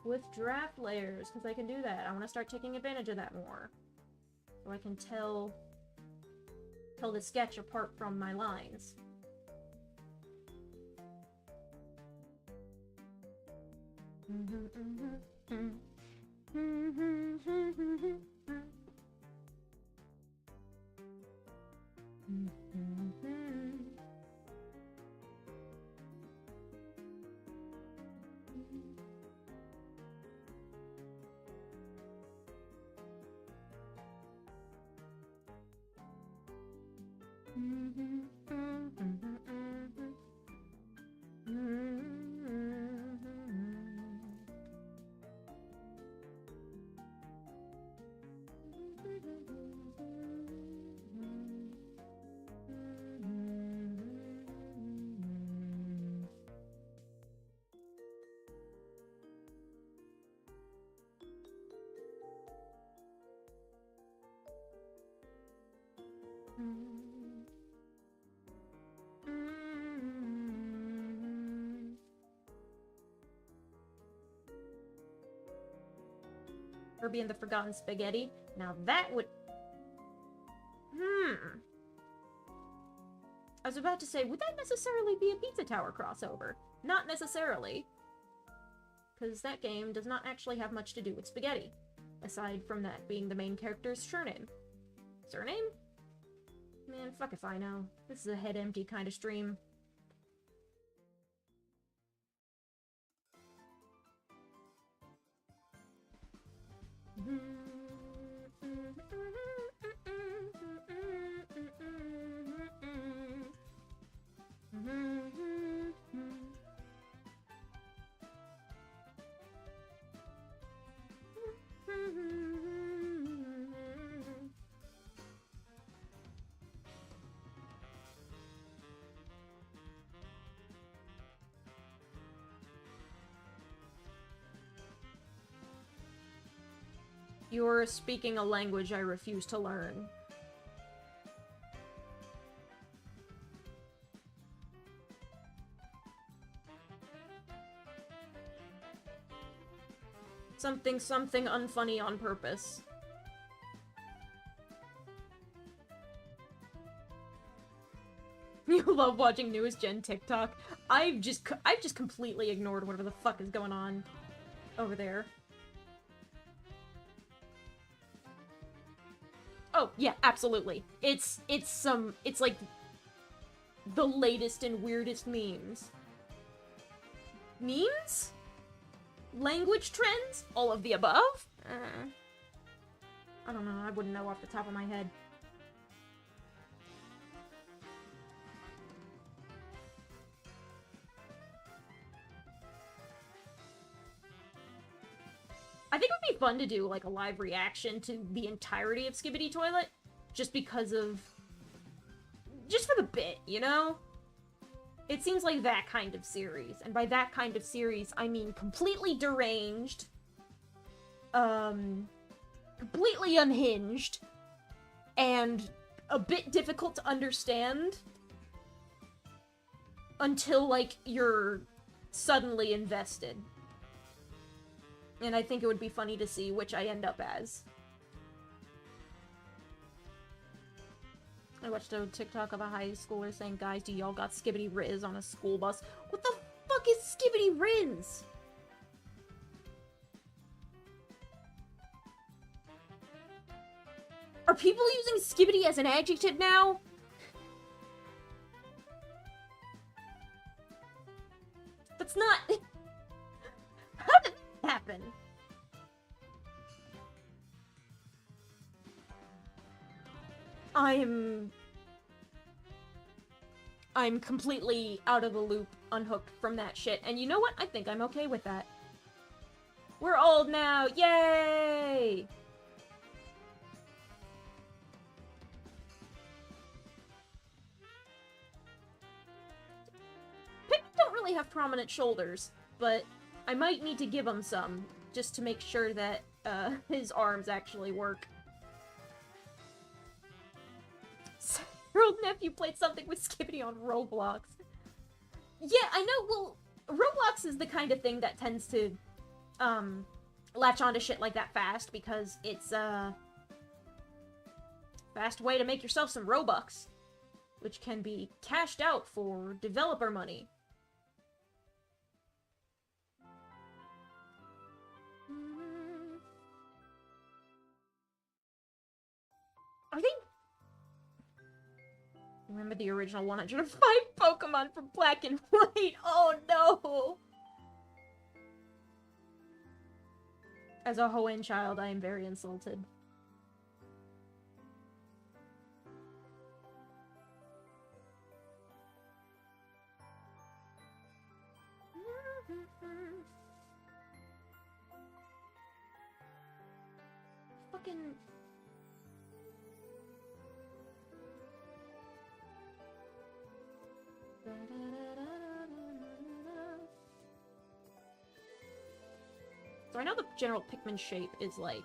with draft layers, because I can do that. I want to start taking advantage of that more. So I can tell the sketch apart from my lines. Herbie and the Forgotten Spaghetti. Now that would... I was about to say, would that necessarily be a Pizza Tower crossover? Not necessarily. Because that game does not actually have much to do with spaghetti. Aside from that being the main character's surname. Surname? Man, fuck if I know. This is a head-empty kind of stream. You're speaking a language I refuse to learn. Something unfunny on purpose. You love watching newest gen TikTok? I've just completely ignored whatever the fuck is going on over there. Oh, yeah, absolutely. It's like the latest and weirdest memes. Memes? Language trends? All of the above? I don't know, I wouldn't know off the top of my head. I think it would be fun to do, like, a live reaction to the entirety of Skibidi Toilet, just because of... just for the bit, you know? It seems like that kind of series, and by that kind of series, I mean completely deranged, completely unhinged, and a bit difficult to understand until, like, you're suddenly invested. And I think it would be funny to see which I end up as. I watched a TikTok of a high schooler saying, guys, do y'all got Skibidi Riz on a school bus? What the fuck is Skibidi Riz? Are people using Skibidi as an adjective now? That's not... How did that happen? I'm completely out of the loop, unhooked from that shit. And you know what? I think I'm okay with that. We're old now! Yay! Pigs don't really have prominent shoulders, but I might need to give him some, just to make sure that his arms actually work. Your old nephew played something with Skibidi on Roblox. Yeah, I know, well, Roblox is the kind of thing that tends to, latch onto shit like that fast, because it's a fast way to make yourself some Robux, which can be cashed out for developer money. Are they... Remember the original 105 Pokemon from Black and White? Oh no! As a Hoenn child, I am very insulted. Fucking... So I know the general Pikmin shape is like...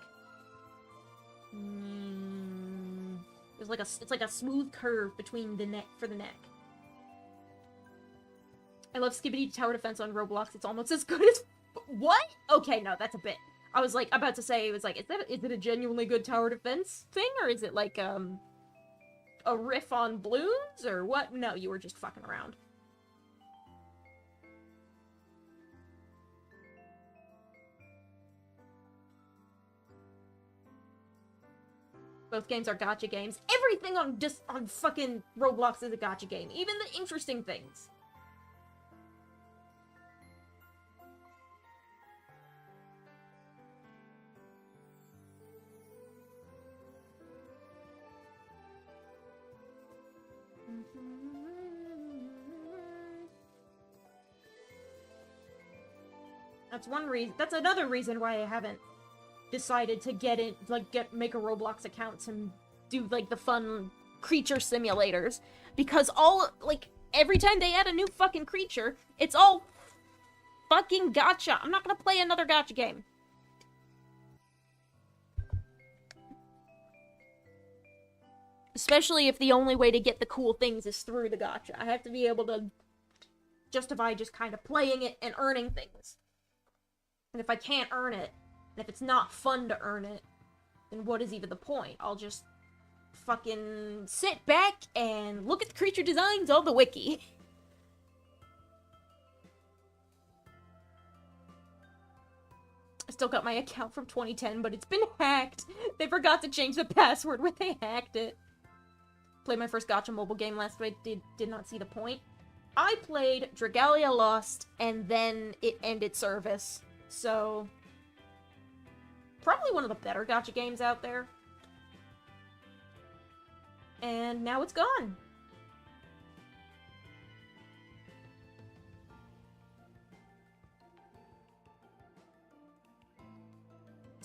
it's like a smooth curve between the neck, for the neck. I love Skibidi Tower Defense on Roblox, it's almost as good as... What? Okay, no, that's a bit. I was like, about to say, it was like, is it a genuinely good tower defense thing, or is it like, a riff on Bloons, or what? No, you were just fucking around. Both games are gacha games. Everything on fucking Roblox is a gacha game. Even the interesting things. That's one reason. That's another reason why I haven't decided to make a Roblox account and do, like, the fun creature simulators. Because every time they add a new fucking creature, it's all fucking gacha. I'm not gonna play another gacha game. Especially if the only way to get the cool things is through the gacha. I have to be able to justify just kind of playing it and earning things. And if I can't earn it, and if it's not fun to earn it, then what is even the point? I'll just fucking sit back and look at the creature designs on the wiki. I still got my account from 2010, but it's been hacked. They forgot to change the password when they hacked it. Played my first gacha mobile game last week, did not see the point. I played Dragalia Lost, and then it ended service. So, probably one of the better gacha games out there. And now it's gone.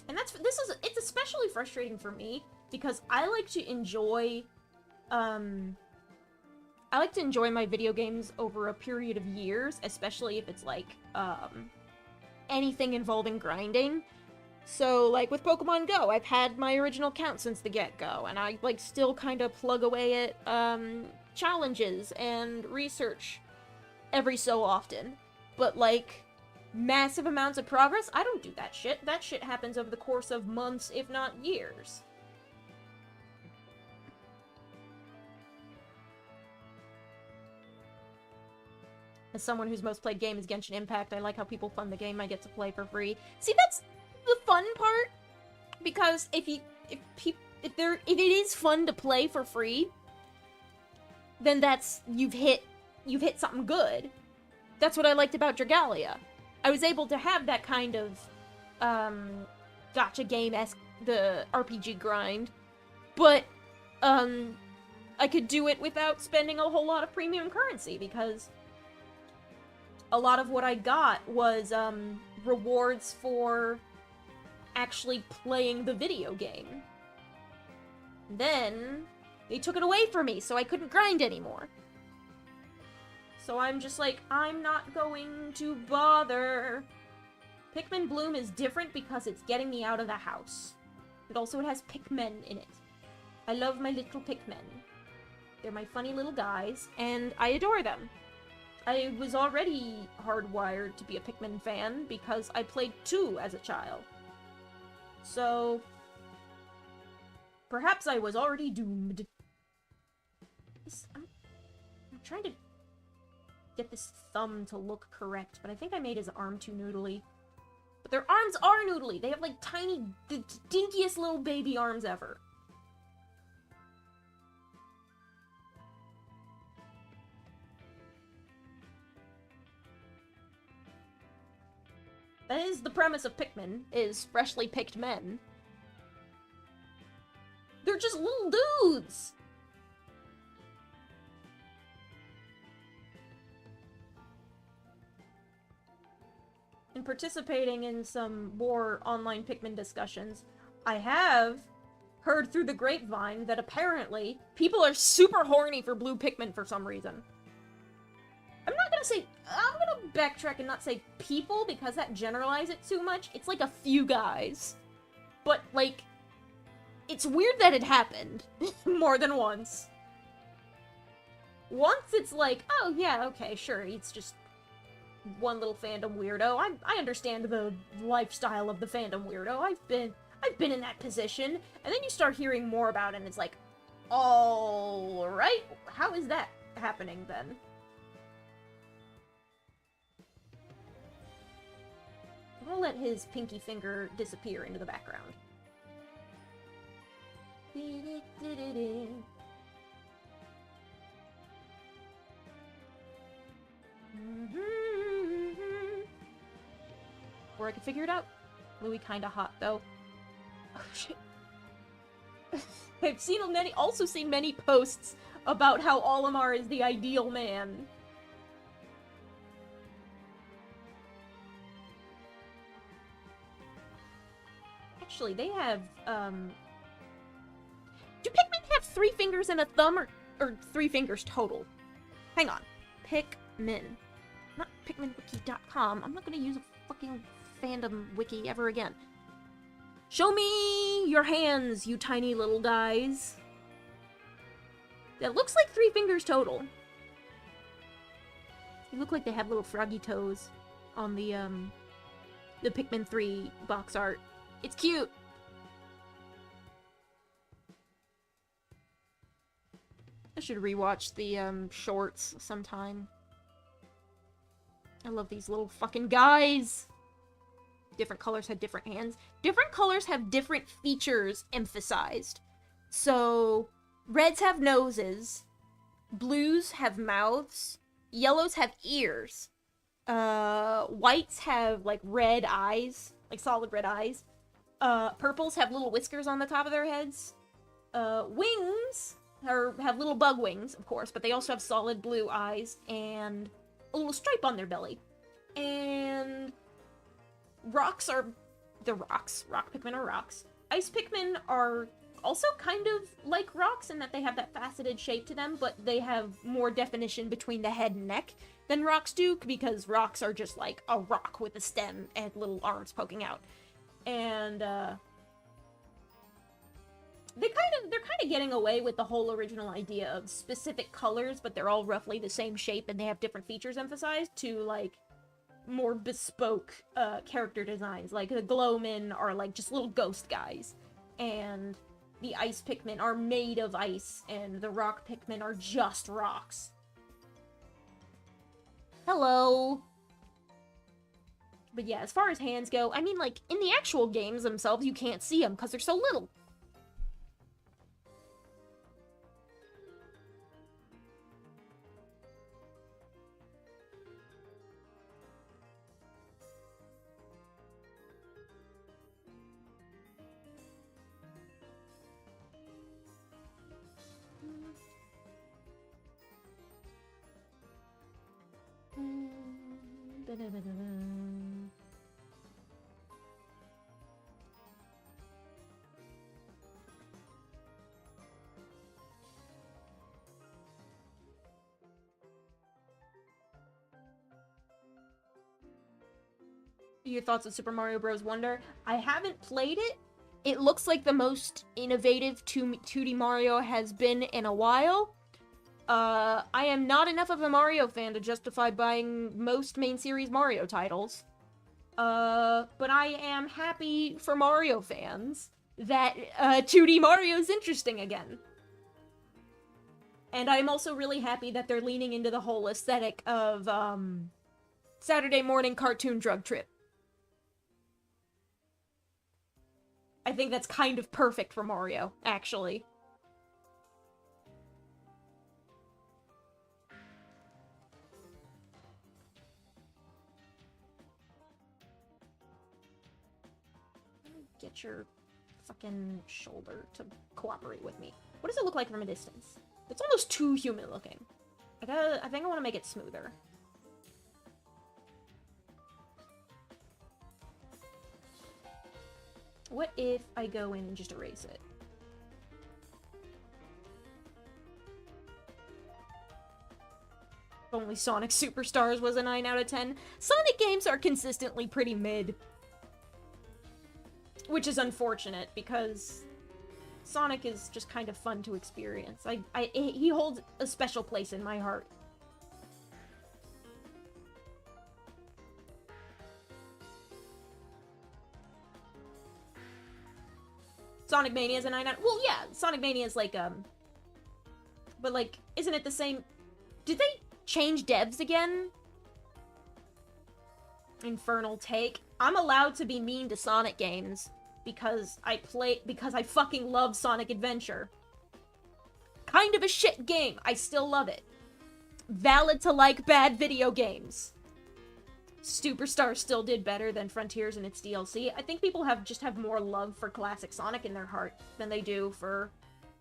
And it's especially frustrating for me, because I like to enjoy my video games over a period of years, especially if it's like, anything involving grinding. So, like, with Pokemon Go, I've had my original account since the get-go, and I, like, still kind of plug away at, challenges and research every so often. But, like, massive amounts of progress, I don't do that shit. That shit happens over the course of months, if not years. As someone whose most played game is Genshin Impact, I like how people fund the game I get to play for free. See, that's the fun part, because if it is fun to play for free, then you've hit something good. That's what I liked about Dragalia. I was able to have that kind of gacha game-esque, the RPG grind, but I could do it without spending a whole lot of premium currency, because a lot of what I got was rewards for actually playing the video game. Then they took it away from me, so I couldn't grind anymore. So I'm just like, I'm not going to bother. Pikmin Bloom is different because it's getting me out of the house. But also it has Pikmin in it. I love my little Pikmin. They're my funny little guys, and I adore them. I was already hardwired to be a Pikmin fan because I played 2 as a child. So, perhaps I was already doomed. I'm trying to get this thumb to look correct, but I think I made his arm too noodly. But their arms are noodly! They have, like, tiny, the dinkiest little baby arms ever. That is the premise of Pikmin, is freshly picked men. They're just little dudes! In participating in some more online Pikmin discussions, I have heard through the grapevine that apparently people are super horny for blue Pikmin for some reason. I'm gonna backtrack and not say people, because that generalizes it too much. It's like a few guys. But, like, it's weird that it happened more than once. Once it's like, oh yeah, okay, sure, it's just one little fandom weirdo. I understand the lifestyle of the fandom weirdo. I've been in that position. And then you start hearing more about it, and it's like, alright, how is that happening then? I'm gonna let his pinky finger disappear into the background. Or I could figure it out. Louis kinda hot though. Oh shit. I've also seen many posts about how Olimar is the ideal man. Actually, they have, do Pikmin have 3 fingers and a thumb, or 3 fingers total? Hang on. Pikmin. Not pikminwiki.com. I'm not gonna use a fucking fandom wiki ever again. Show me your hands, you tiny little guys. that looks like 3 fingers total. They look like they have little froggy toes on the Pikmin 3 box art. It's cute! I should rewatch the, shorts sometime. I love these little fucking guys! Different colors have different hands. Different colors have different features emphasized. So, reds have noses, blues have mouths, yellows have ears, whites have, like, red eyes, like solid red eyes, purples have little whiskers on the top of their heads, wings have little bug wings, of course, but they also have solid blue eyes, and a little stripe on their belly. And rocks are the rocks. Rock Pikmin are rocks. Ice Pikmin are also kind of like rocks in that they have that faceted shape to them, but they have more definition between the head and neck than rocks do, because rocks are just like a rock with a stem and little arms poking out. And they're kind of getting away with the whole original idea of specific colors, but they're all roughly the same shape and they have different features emphasized, to like more bespoke character designs. Like the Glowmen are like just little ghost guys, and the Ice Pikmin are made of ice, and the Rock Pikmin are just rocks. Hello! But yeah, as far as hands go, I mean, like, in the actual games themselves, you can't see them because they're so little. Your thoughts on Super Mario Bros. Wonder? I haven't played it. It looks like the most innovative 2D Mario has been in a while. I am not enough of a Mario fan to justify buying most main series Mario titles. But I am happy for Mario fans that 2D Mario is interesting again. And I'm also really happy that they're leaning into the whole aesthetic of Saturday morning cartoon drug trip. I think that's kind of perfect for Mario, actually. Get your fucking shoulder to cooperate with me. What does it look like from a distance? It's almost too human looking. I think I want to make it smoother. What if I go in and just erase it? If only Sonic Superstars was a 9 out of 10. Sonic games are consistently pretty mid. Which is unfortunate, because Sonic is just kind of fun to experience. He holds a special place in my heart. Sonic Mania is a 9 out. Well, yeah, Sonic Mania is like, but like, isn't it the same? Did they change devs again? Infernal Take. I'm allowed to be mean to Sonic games because I fucking love Sonic Adventure. Kind of a shit game. I still love it. Valid to like bad video games. Superstar still did better than Frontiers in its DLC. I think people just have more love for classic Sonic in their heart than they do for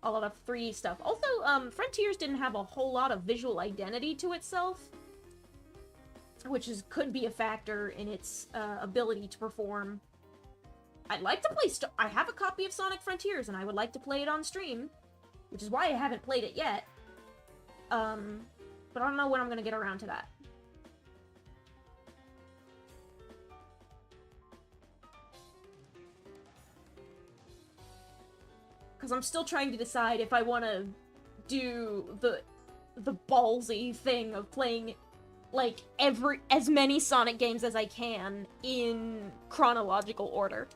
a lot of 3D stuff. Also, Frontiers didn't have a whole lot of visual identity to itself, which could be a factor in its ability to perform. I'd like to play I have a copy of Sonic Frontiers, and I would like to play it on stream, which is why I haven't played it yet. But I don't know when I'm gonna get around to that. Because I'm still trying to decide if I want to do the ballsy thing of playing, like, as many Sonic games as I can in chronological order.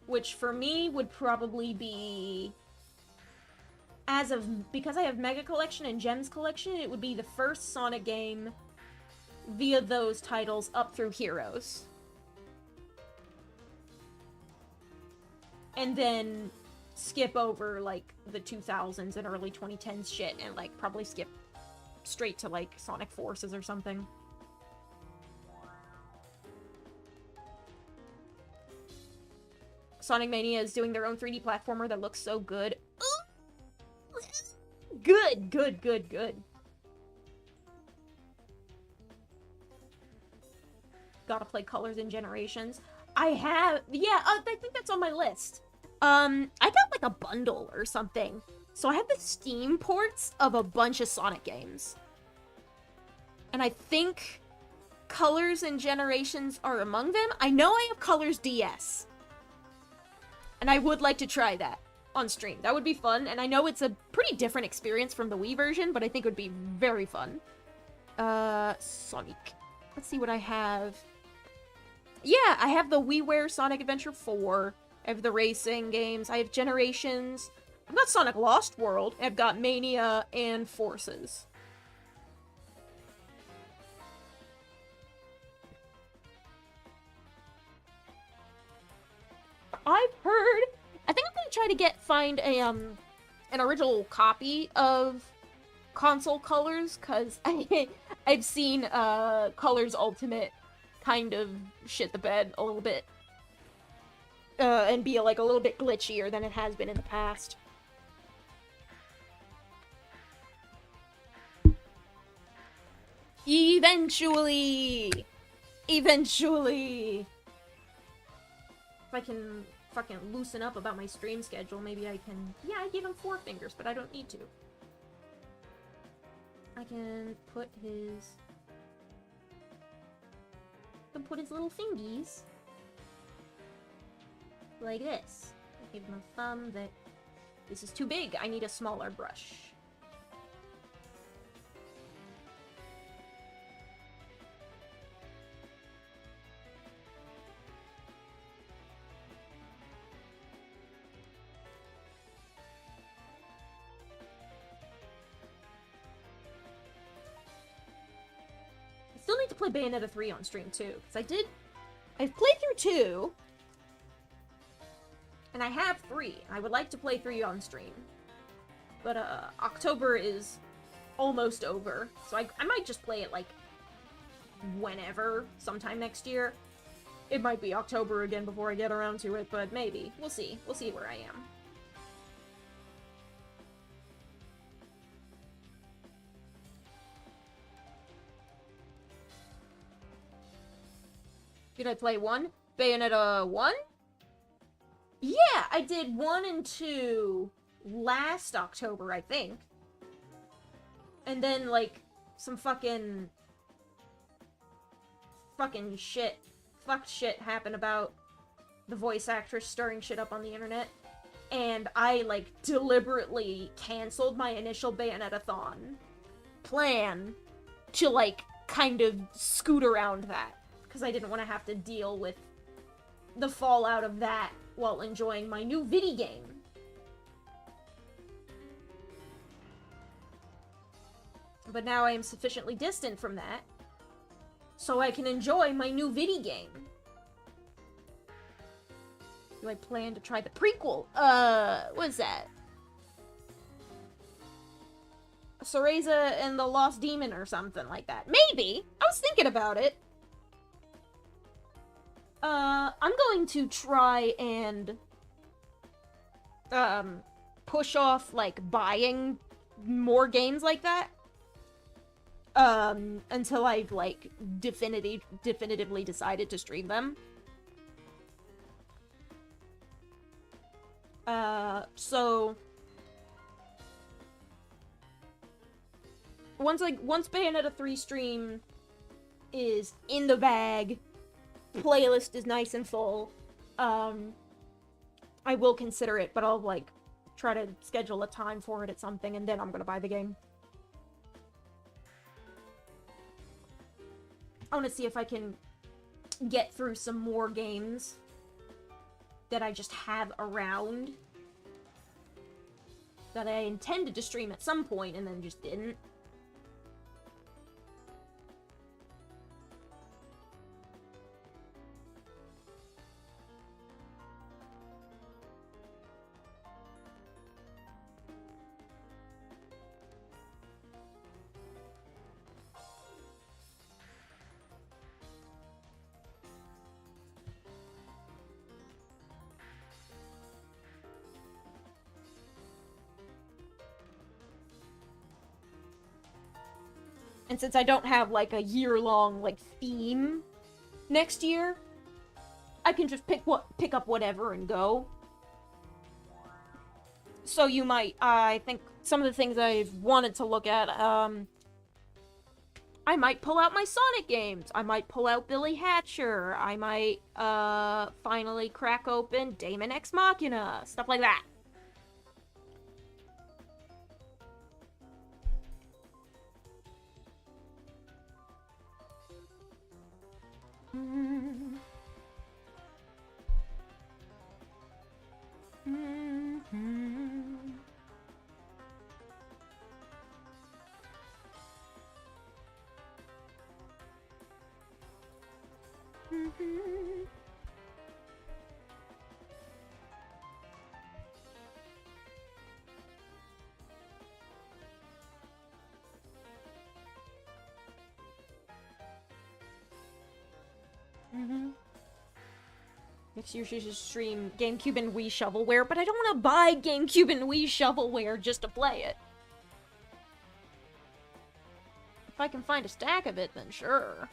Which, for me, would probably be... because I have Mega Collection and Gems Collection, it would be the first Sonic game via those titles up through Heroes. And then skip over, like, the 2000s and early 2010s shit, and, like, probably skip straight to, like, Sonic Forces or something. Sonic Mania is doing their own 3D platformer that looks so good. Good, good, good, good. Gotta play Colors and Generations. I think that's on my list. I got like a bundle or something. So I have the Steam ports of a bunch of Sonic games. And I think Colors and Generations are among them. I know I have Colors DS. And I would like to try that on stream. That would be fun, and I know it's a pretty different experience from the Wii version, but I think it would be very fun. Sonic. Let's see what I have. Yeah, I have the WiiWare Sonic Adventure 4. I have the racing games. I have Generations. I've got Sonic Lost World. I've got Mania and Forces. I've heard... I think I'm gonna try to find a, an original copy of Console Colors, because I've seen, Colors Ultimate kind of shit the bed a little bit. And be, like, a little bit glitchier than it has been in the past. Eventually! Eventually! If I can fucking loosen up about my stream schedule, maybe I can... Yeah, I gave him 4 fingers, but I don't need to. I can put his... little fingies like this. Give him a thumb that... This is too big, I need a smaller brush. Still need to play Bayonetta 3 on stream too, because I've played through 2, and I have 3. I would like to play 3 on stream, but October is almost over, so I might just play it like whenever, sometime next year. It might be October again before I get around to it, but maybe. We'll see. We'll see where I am. Did I play 1? Bayonetta 1? Yeah, I did 1 and 2 last October, I think. And then, like, some fucking shit, fucked shit happened about the voice actress stirring shit up on the internet. And I, like, deliberately canceled my initial Bayonetta-thon plan to, like, kind of scoot around that. Because I didn't want to have to deal with the fallout of that while enjoying my new Vidi game. But now I am sufficiently distant from that, so I can enjoy my new Vidi game. Do I plan to try the prequel? What is that? Cereza and the Lost Demon or something like that. Maybe! I was thinking about it. I'm going to try and, push off, like, buying more games like that, until I've, like, definitively decided to stream them. So... Once Bayonetta 3 stream is in the bag, playlist is nice and full, I will consider it, but I'll, like, try to schedule a time for it at something, and then I'm gonna buy the game. I want to see if I can get through some more games that I just have around that I intended to stream at some point and then just didn't. And since I don't have, like, a year-long, like, theme next year, I can just pick up whatever and go. So you might, I think some of the things I've wanted to look at, I might pull out my Sonic games. I might pull out Billy Hatcher. I might, finally crack open Daemon Ex Machina. Stuff like that. Next year she should stream GameCube and Wii shovelware, but I don't want to buy GameCube and Wii shovelware just to play it. If I can find a stack of it, then sure.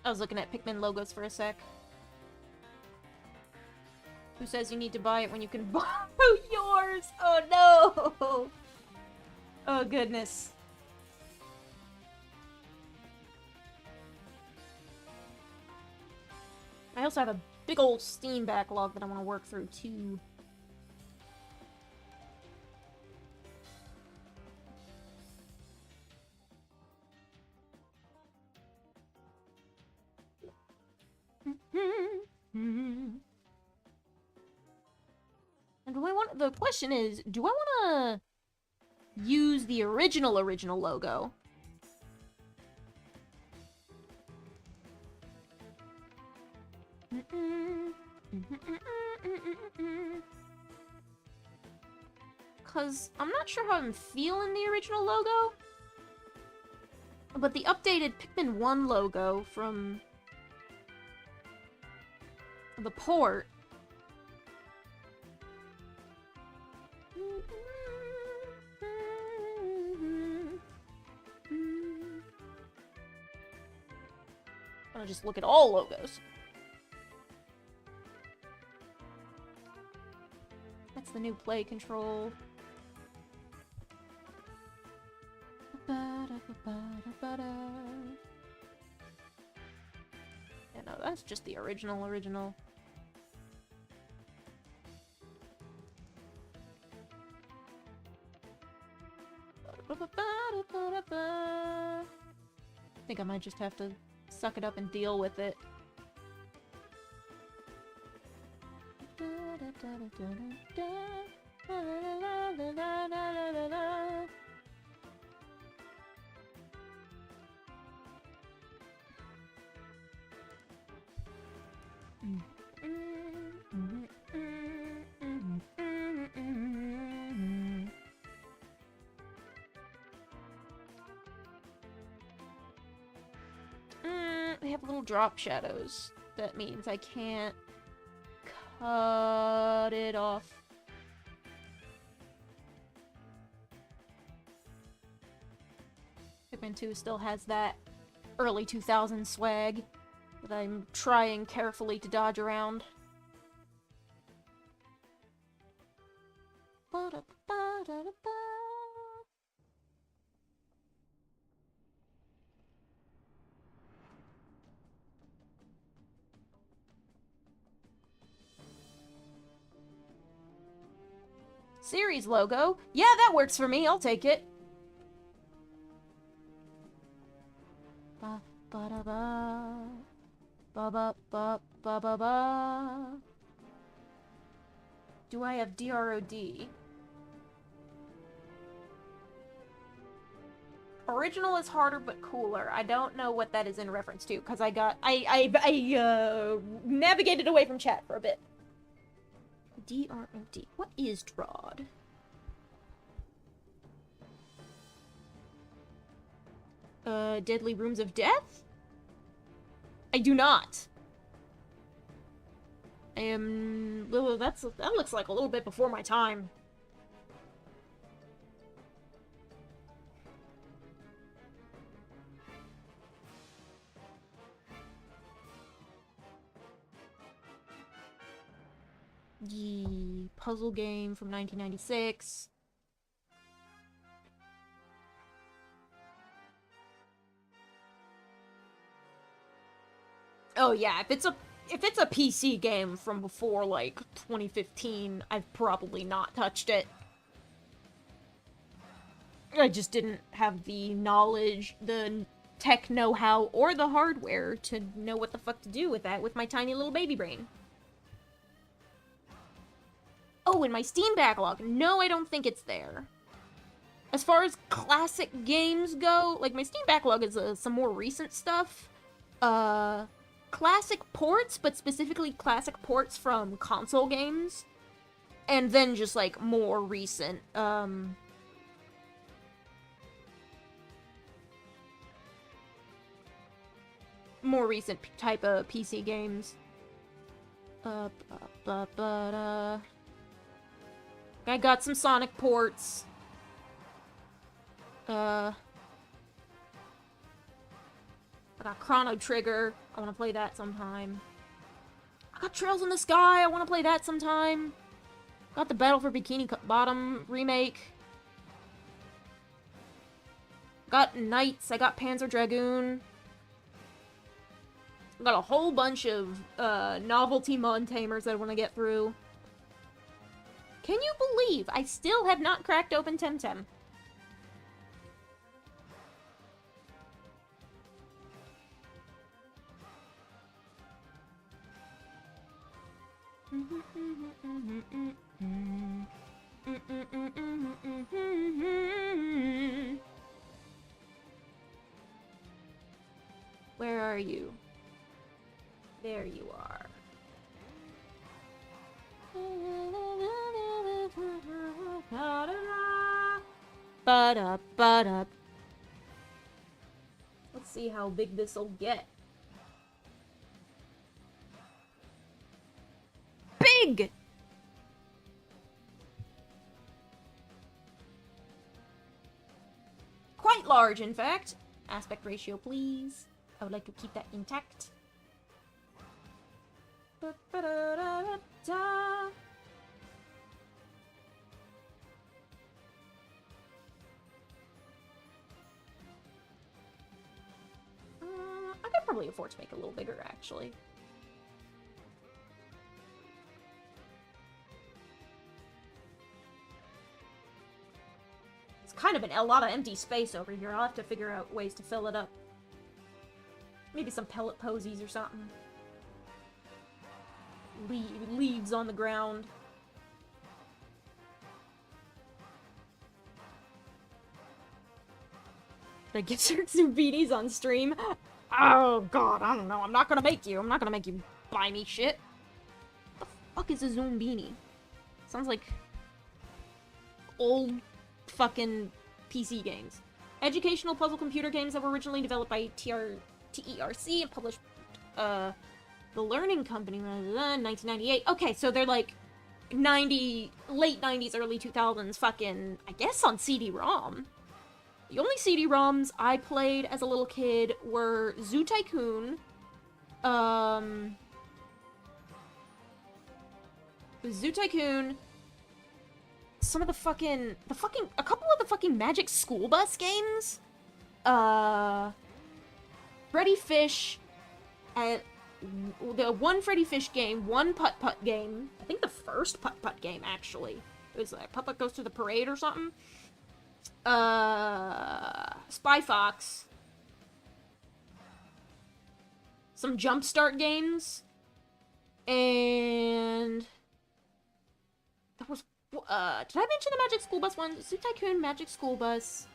I was looking at Pikmin logos for a sec. Who says you need to buy it when you can borrow yours? Oh no! Oh goodness. I also have a big old Steam backlog that I want to work through too. And do I want, the question is, do I want to use the original logo? Because I'm not sure how I'm feeling the original logo. But the updated Pikmin 1 logo from the port. I'll just look at all logos. That's the new play control. Yeah, no, that's just the original. I think I might just have to suck it up and deal with it. I have little drop shadows. That means I can't cut it off. Pikmin 2 still has that early 2000s swag that I'm trying carefully to dodge around. Series logo? Yeah, that works for me. I'll take it. Ba ba da ba. Ba ba ba ba ba ba. Do I have DROD? Original is harder but cooler. I don't know what that is in reference to, because I navigated away from chat for a bit. DROD. What is DROD? Deadly Rooms of Death? I do not. I am... Well, that looks like a little bit before my time. The puzzle game from 1996. Oh yeah, if it's a PC game from before like 2015, I've probably not touched it. I just didn't have the knowledge, the tech know-how, or the hardware to know what the fuck to do with that with my tiny little baby brain. Oh, and my Steam backlog. No, I don't think it's there. As far as classic games go, like, my Steam backlog is some more recent stuff. Classic ports, but specifically classic ports from console games. And then just, like, more recent, type of PC games. I got some Sonic ports. I got Chrono Trigger. I want to play that sometime. I got Trails in the Sky. I want to play that sometime. Got the Battle for Bikini Bottom remake. Got Knights. I got Panzer Dragoon. Got a whole bunch of novelty Mon Tamers that I want to get through. Can you believe I still have not cracked open Temtem? Where are you? There you are. Ba-da-ba-da. Let's see how big this'll get. Big! Quite large, in fact. Aspect ratio, please. I would like to keep that intact. Ba-ba-da-da-da-da. I could probably afford to make it a little bigger, actually. It's kind of a lot of empty space over here. I'll have to figure out ways to fill it up. Maybe some pellet posies or something. Leaves on the ground. Should I get some beanies on stream? Oh god, I don't know. I'm not gonna make you buy me shit. What the fuck is a Zoom beanie? Sounds like old fucking PC games. Educational puzzle computer games that were originally developed by TERC and published the Learning Company in 1998. Okay, so they're like late 90s, early 2000s fucking, I guess, on CD-ROM. The only CD-ROMs I played as a little kid were Zoo Tycoon, some of a couple of the fucking Magic School Bus games, Freddy Fish, and the one Freddy Fish game, one Putt-Putt game, I think the first Putt-Putt game, actually. It was like Putt-Putt Goes to the Parade or something. Spy Fox. Some Jumpstart games. And there was, did I mention the Magic School Bus one? Zoo Tycoon, Magic School Bus.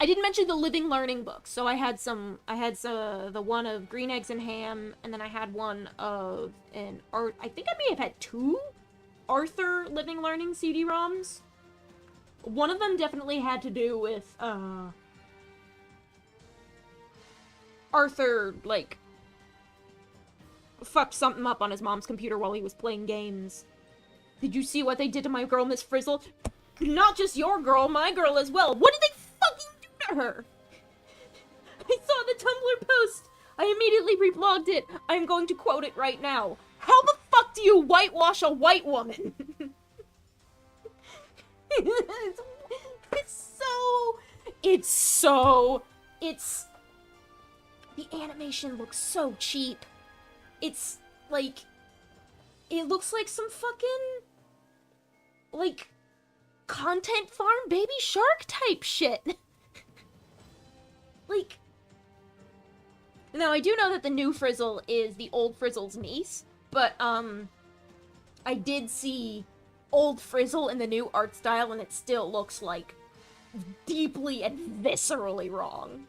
I didn't mention the Living Learning books. So I had the one of Green Eggs and Ham, and then I had one of I think I may have had 2 Arthur Living Learning CD-ROMs. One of them definitely had to do with, Arthur, like, fucked something up on his mom's computer while he was playing games. Did you see what they did to my girl, Miss Frizzle? Not just your girl, my girl as well. What did they fucking do to her? I saw the Tumblr post. I immediately reblogged it. I am going to quote it right now. How the fuck do you whitewash a white woman? The animation looks so cheap. It's, like, it looks like some fucking, like, content farm Baby Shark type shit. Like, now I do know that the new Frizzle is the old Frizzle's niece, but, I did see old Frizzle in the new art style, and it still looks, like, deeply and viscerally wrong.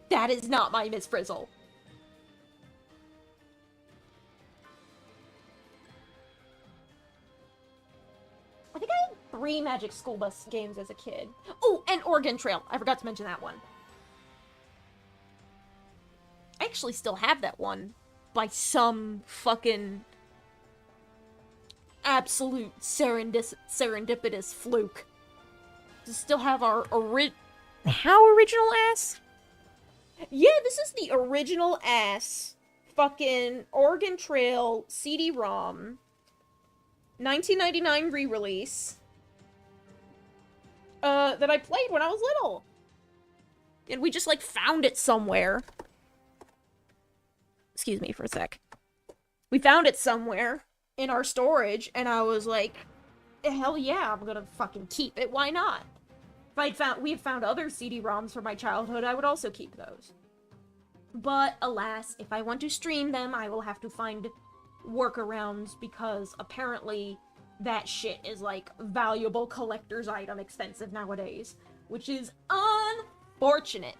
That is not my Miss Frizzle. I think I had 3 Magic School Bus games as a kid. Oh, and Oregon Trail. I forgot to mention that one. I actually still have that one by some fucking absolute serendipitous fluke. To still have our how original ass? Yeah, this is the original ass fucking Oregon Trail CD-ROM. 1999 re-release. That I played when I was little. And we just, like, found it somewhere. Excuse me for a sec. We found it somewhere in our storage, and I was like, hell yeah, I'm gonna fucking keep it, why not? If we had found other CD-ROMs from my childhood, I would also keep those. But, alas, if I want to stream them, I will have to find workarounds, because apparently that shit is, like, valuable collector's item expensive nowadays. Which is unfortunate.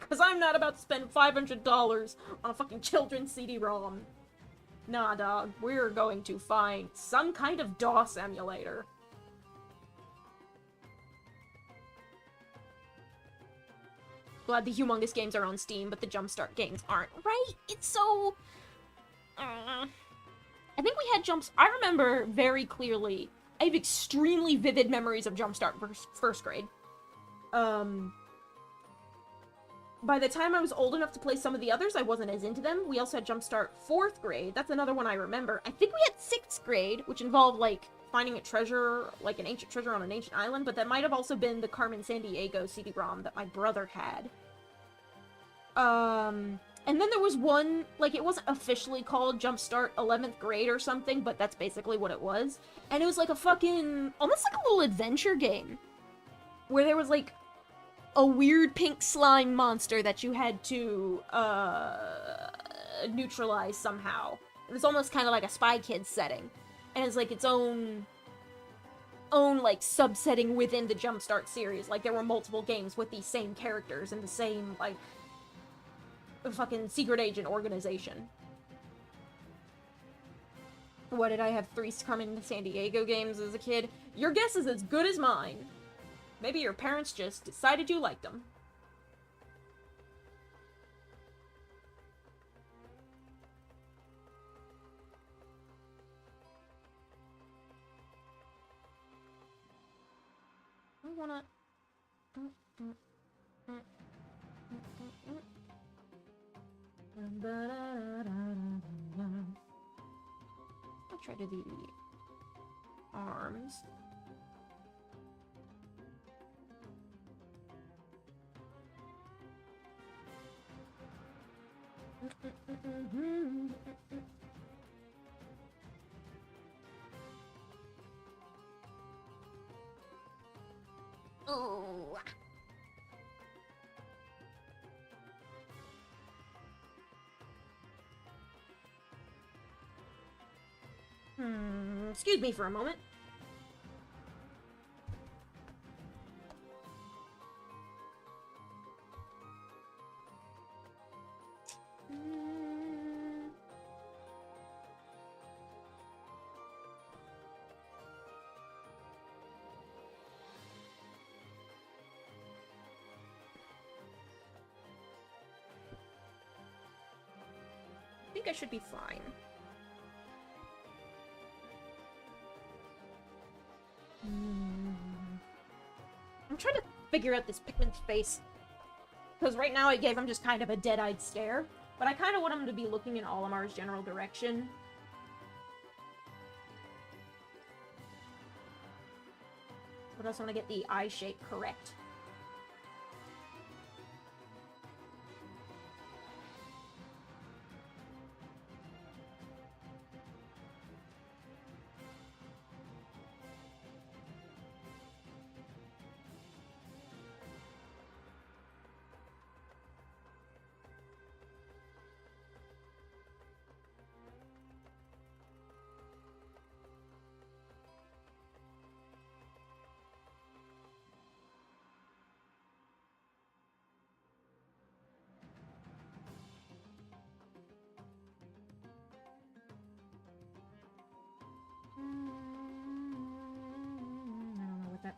Because I'm not about to spend $500 on a fucking children's CD-ROM. Nah, dog. We're going to find some kind of DOS emulator. Glad the Humongous games are on Steam, but the Jumpstart games aren't. Right? It's so... I think we had I remember very clearly, I have extremely vivid memories of Jumpstart first grade. By the time I was old enough to play some of the others, I wasn't as into them. We also had Jumpstart 4th grade. That's another one I remember. I think we had 6th grade, which involved, like, finding a treasure, like an ancient treasure on an ancient island, but that might have also been the Carmen Sandiego CD-ROM that my brother had. And then there was one, like, it wasn't officially called Jumpstart 11th Grade or something, but that's basically what it was. And it was like a fucking, almost like a little adventure game. Where there was, like, a weird pink slime monster that you had to, neutralize somehow. It was almost kind of like a Spy Kids setting. And it's like its own, like, subsetting within the Jumpstart series. Like, there were multiple games with these same characters and the same, like, fucking secret agent organization. What, did I have 3 Carmen San Diego games as a kid? Your guess is as good as mine. Maybe your parents just decided you liked them. I wanna... I'll try to do the arms. Oh. Excuse me for a moment. I think I should be fine. I'm trying to figure out this Pikmin's face. Because right now I gave him just kind of a dead-eyed stare. But I kind of want him to be looking in Olimar's general direction. But I also want to get the eye shape correct.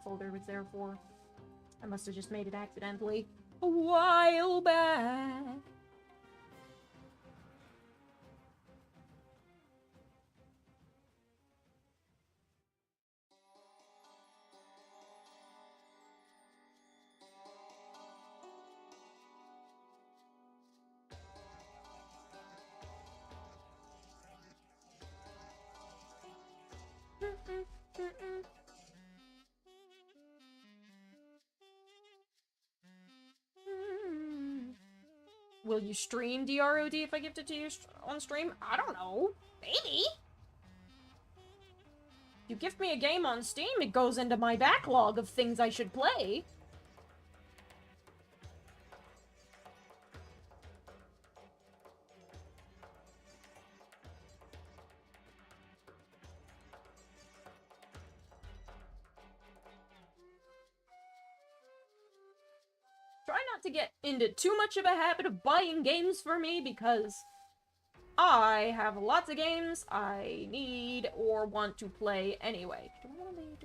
Folder was there for. I must have just made it accidentally a while back. Will you stream DROD if I gift it to you on stream? I don't know. Maybe. You gift me a game on Steam, it goes into my backlog of things I should play. Try not to get into too much of a habit of buying games for me, because I have lots of games I need or want to play anyway. Do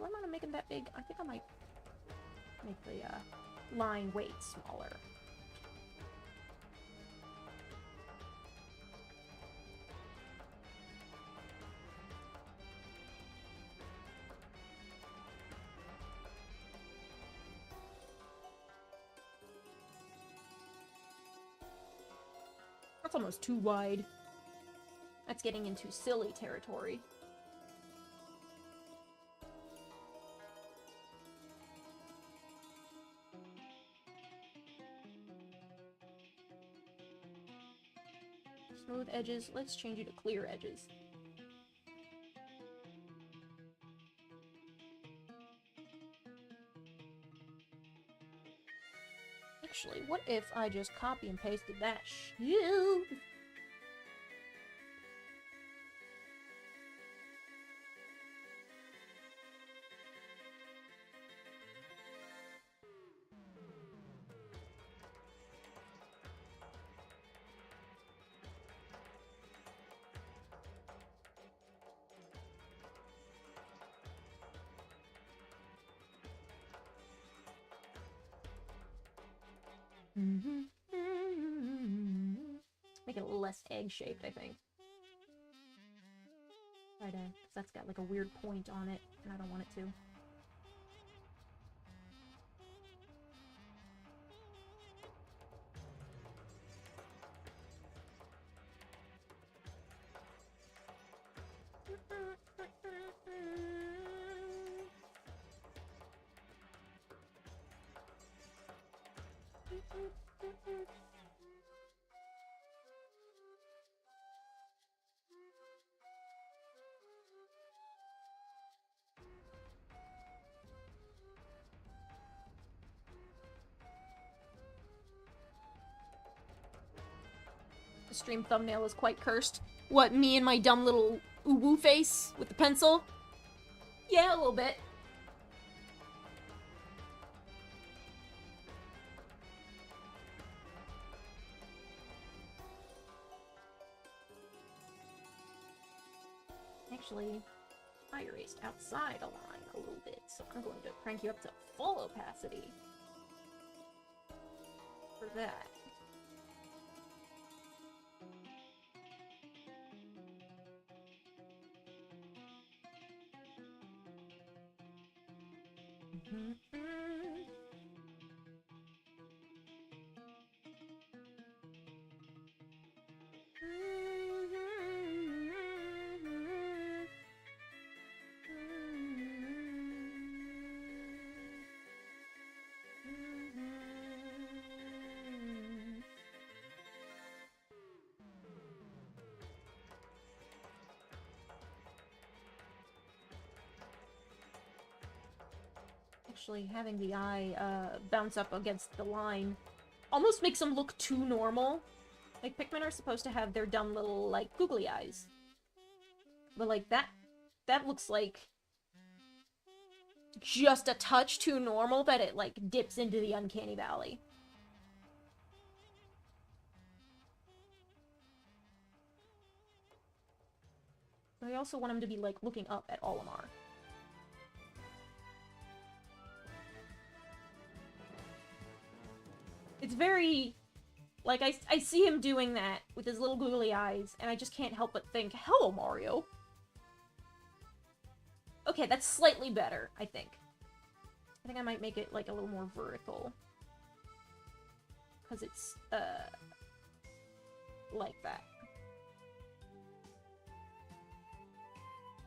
I want to make them that big? I think I might make the line weight smaller. That's almost too wide. That's getting into silly territory. Smooth edges. Let's change you to clear edges. Actually, what if I just copy and pasted that shit? Make it a little less egg-shaped, I think. Try to, because that's got like a weird point on it, and I don't want it to. The stream thumbnail is quite cursed. What, me and my dumb little uwu face with the pencil? Yeah, a little bit. Actually, I erased outside a line a little bit, so I'm going to crank you up to full opacity for that. Actually, having the eye bounce up against the line almost makes them look too normal. Like, Pikmin are supposed to have their dumb little, like, googly eyes. But, like, that looks like just a touch too normal that it, like, dips into the uncanny valley. But I also want him to be, like, looking up at Olimar. It's very... Like, I see him doing that with his little googly eyes, and I just can't help but think, hello, Mario. Okay, that's slightly better, I think. I think I might make it, like, a little more vertical. Because it's, like that.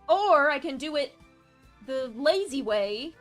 Or I can do it the lazy way.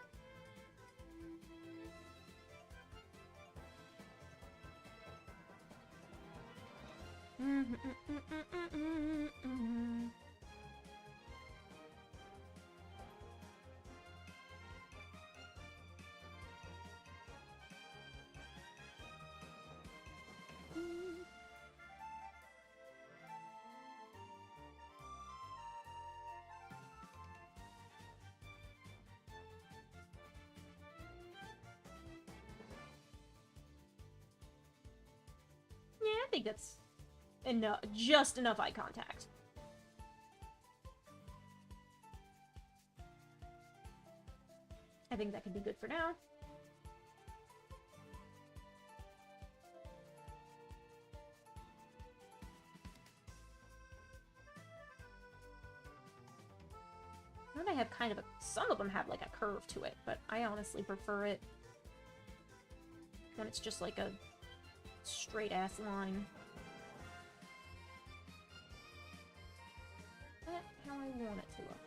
Yeah, I think that's enough, just enough eye contact. I think that could be good for now. And I have kind of a... Some of them have, like, a curve to it, but I honestly prefer it when it's just, like, a straight-ass line. That's how I want it to look.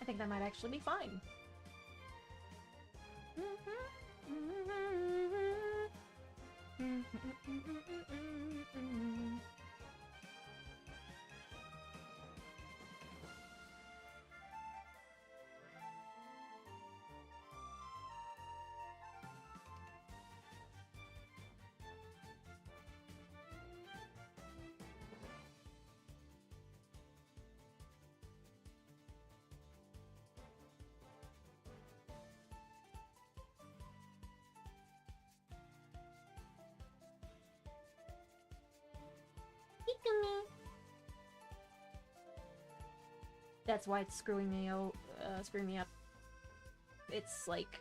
think that might actually be fine. That's why it's screwing me up. It's like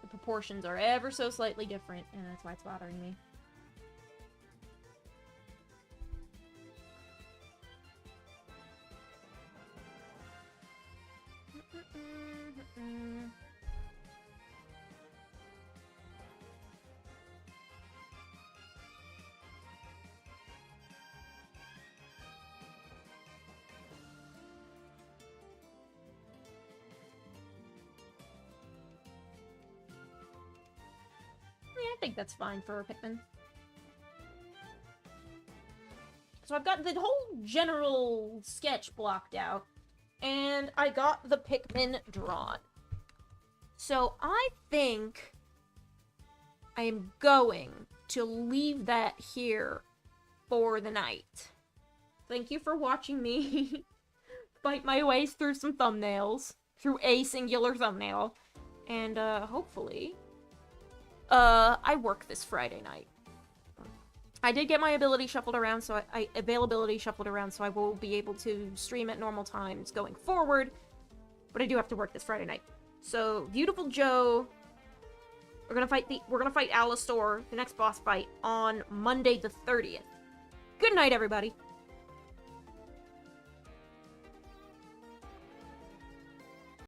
the proportions are ever so slightly different, and that's why it's bothering me. I think that's fine for a Pikmin. So I've got the whole general sketch blocked out, and I got the Pikmin drawn. So I think I am going to leave that here for the night. Thank you for watching me fight my way through some thumbnails, through a singular thumbnail, and hopefully I work this Friday night. I did get my availability shuffled around, so I will be able to stream at normal times going forward, but I do have to work this Friday night. So, Beautiful Joe, we're gonna fight Alastor, the next boss fight, on Monday the 30th. Good night, everybody.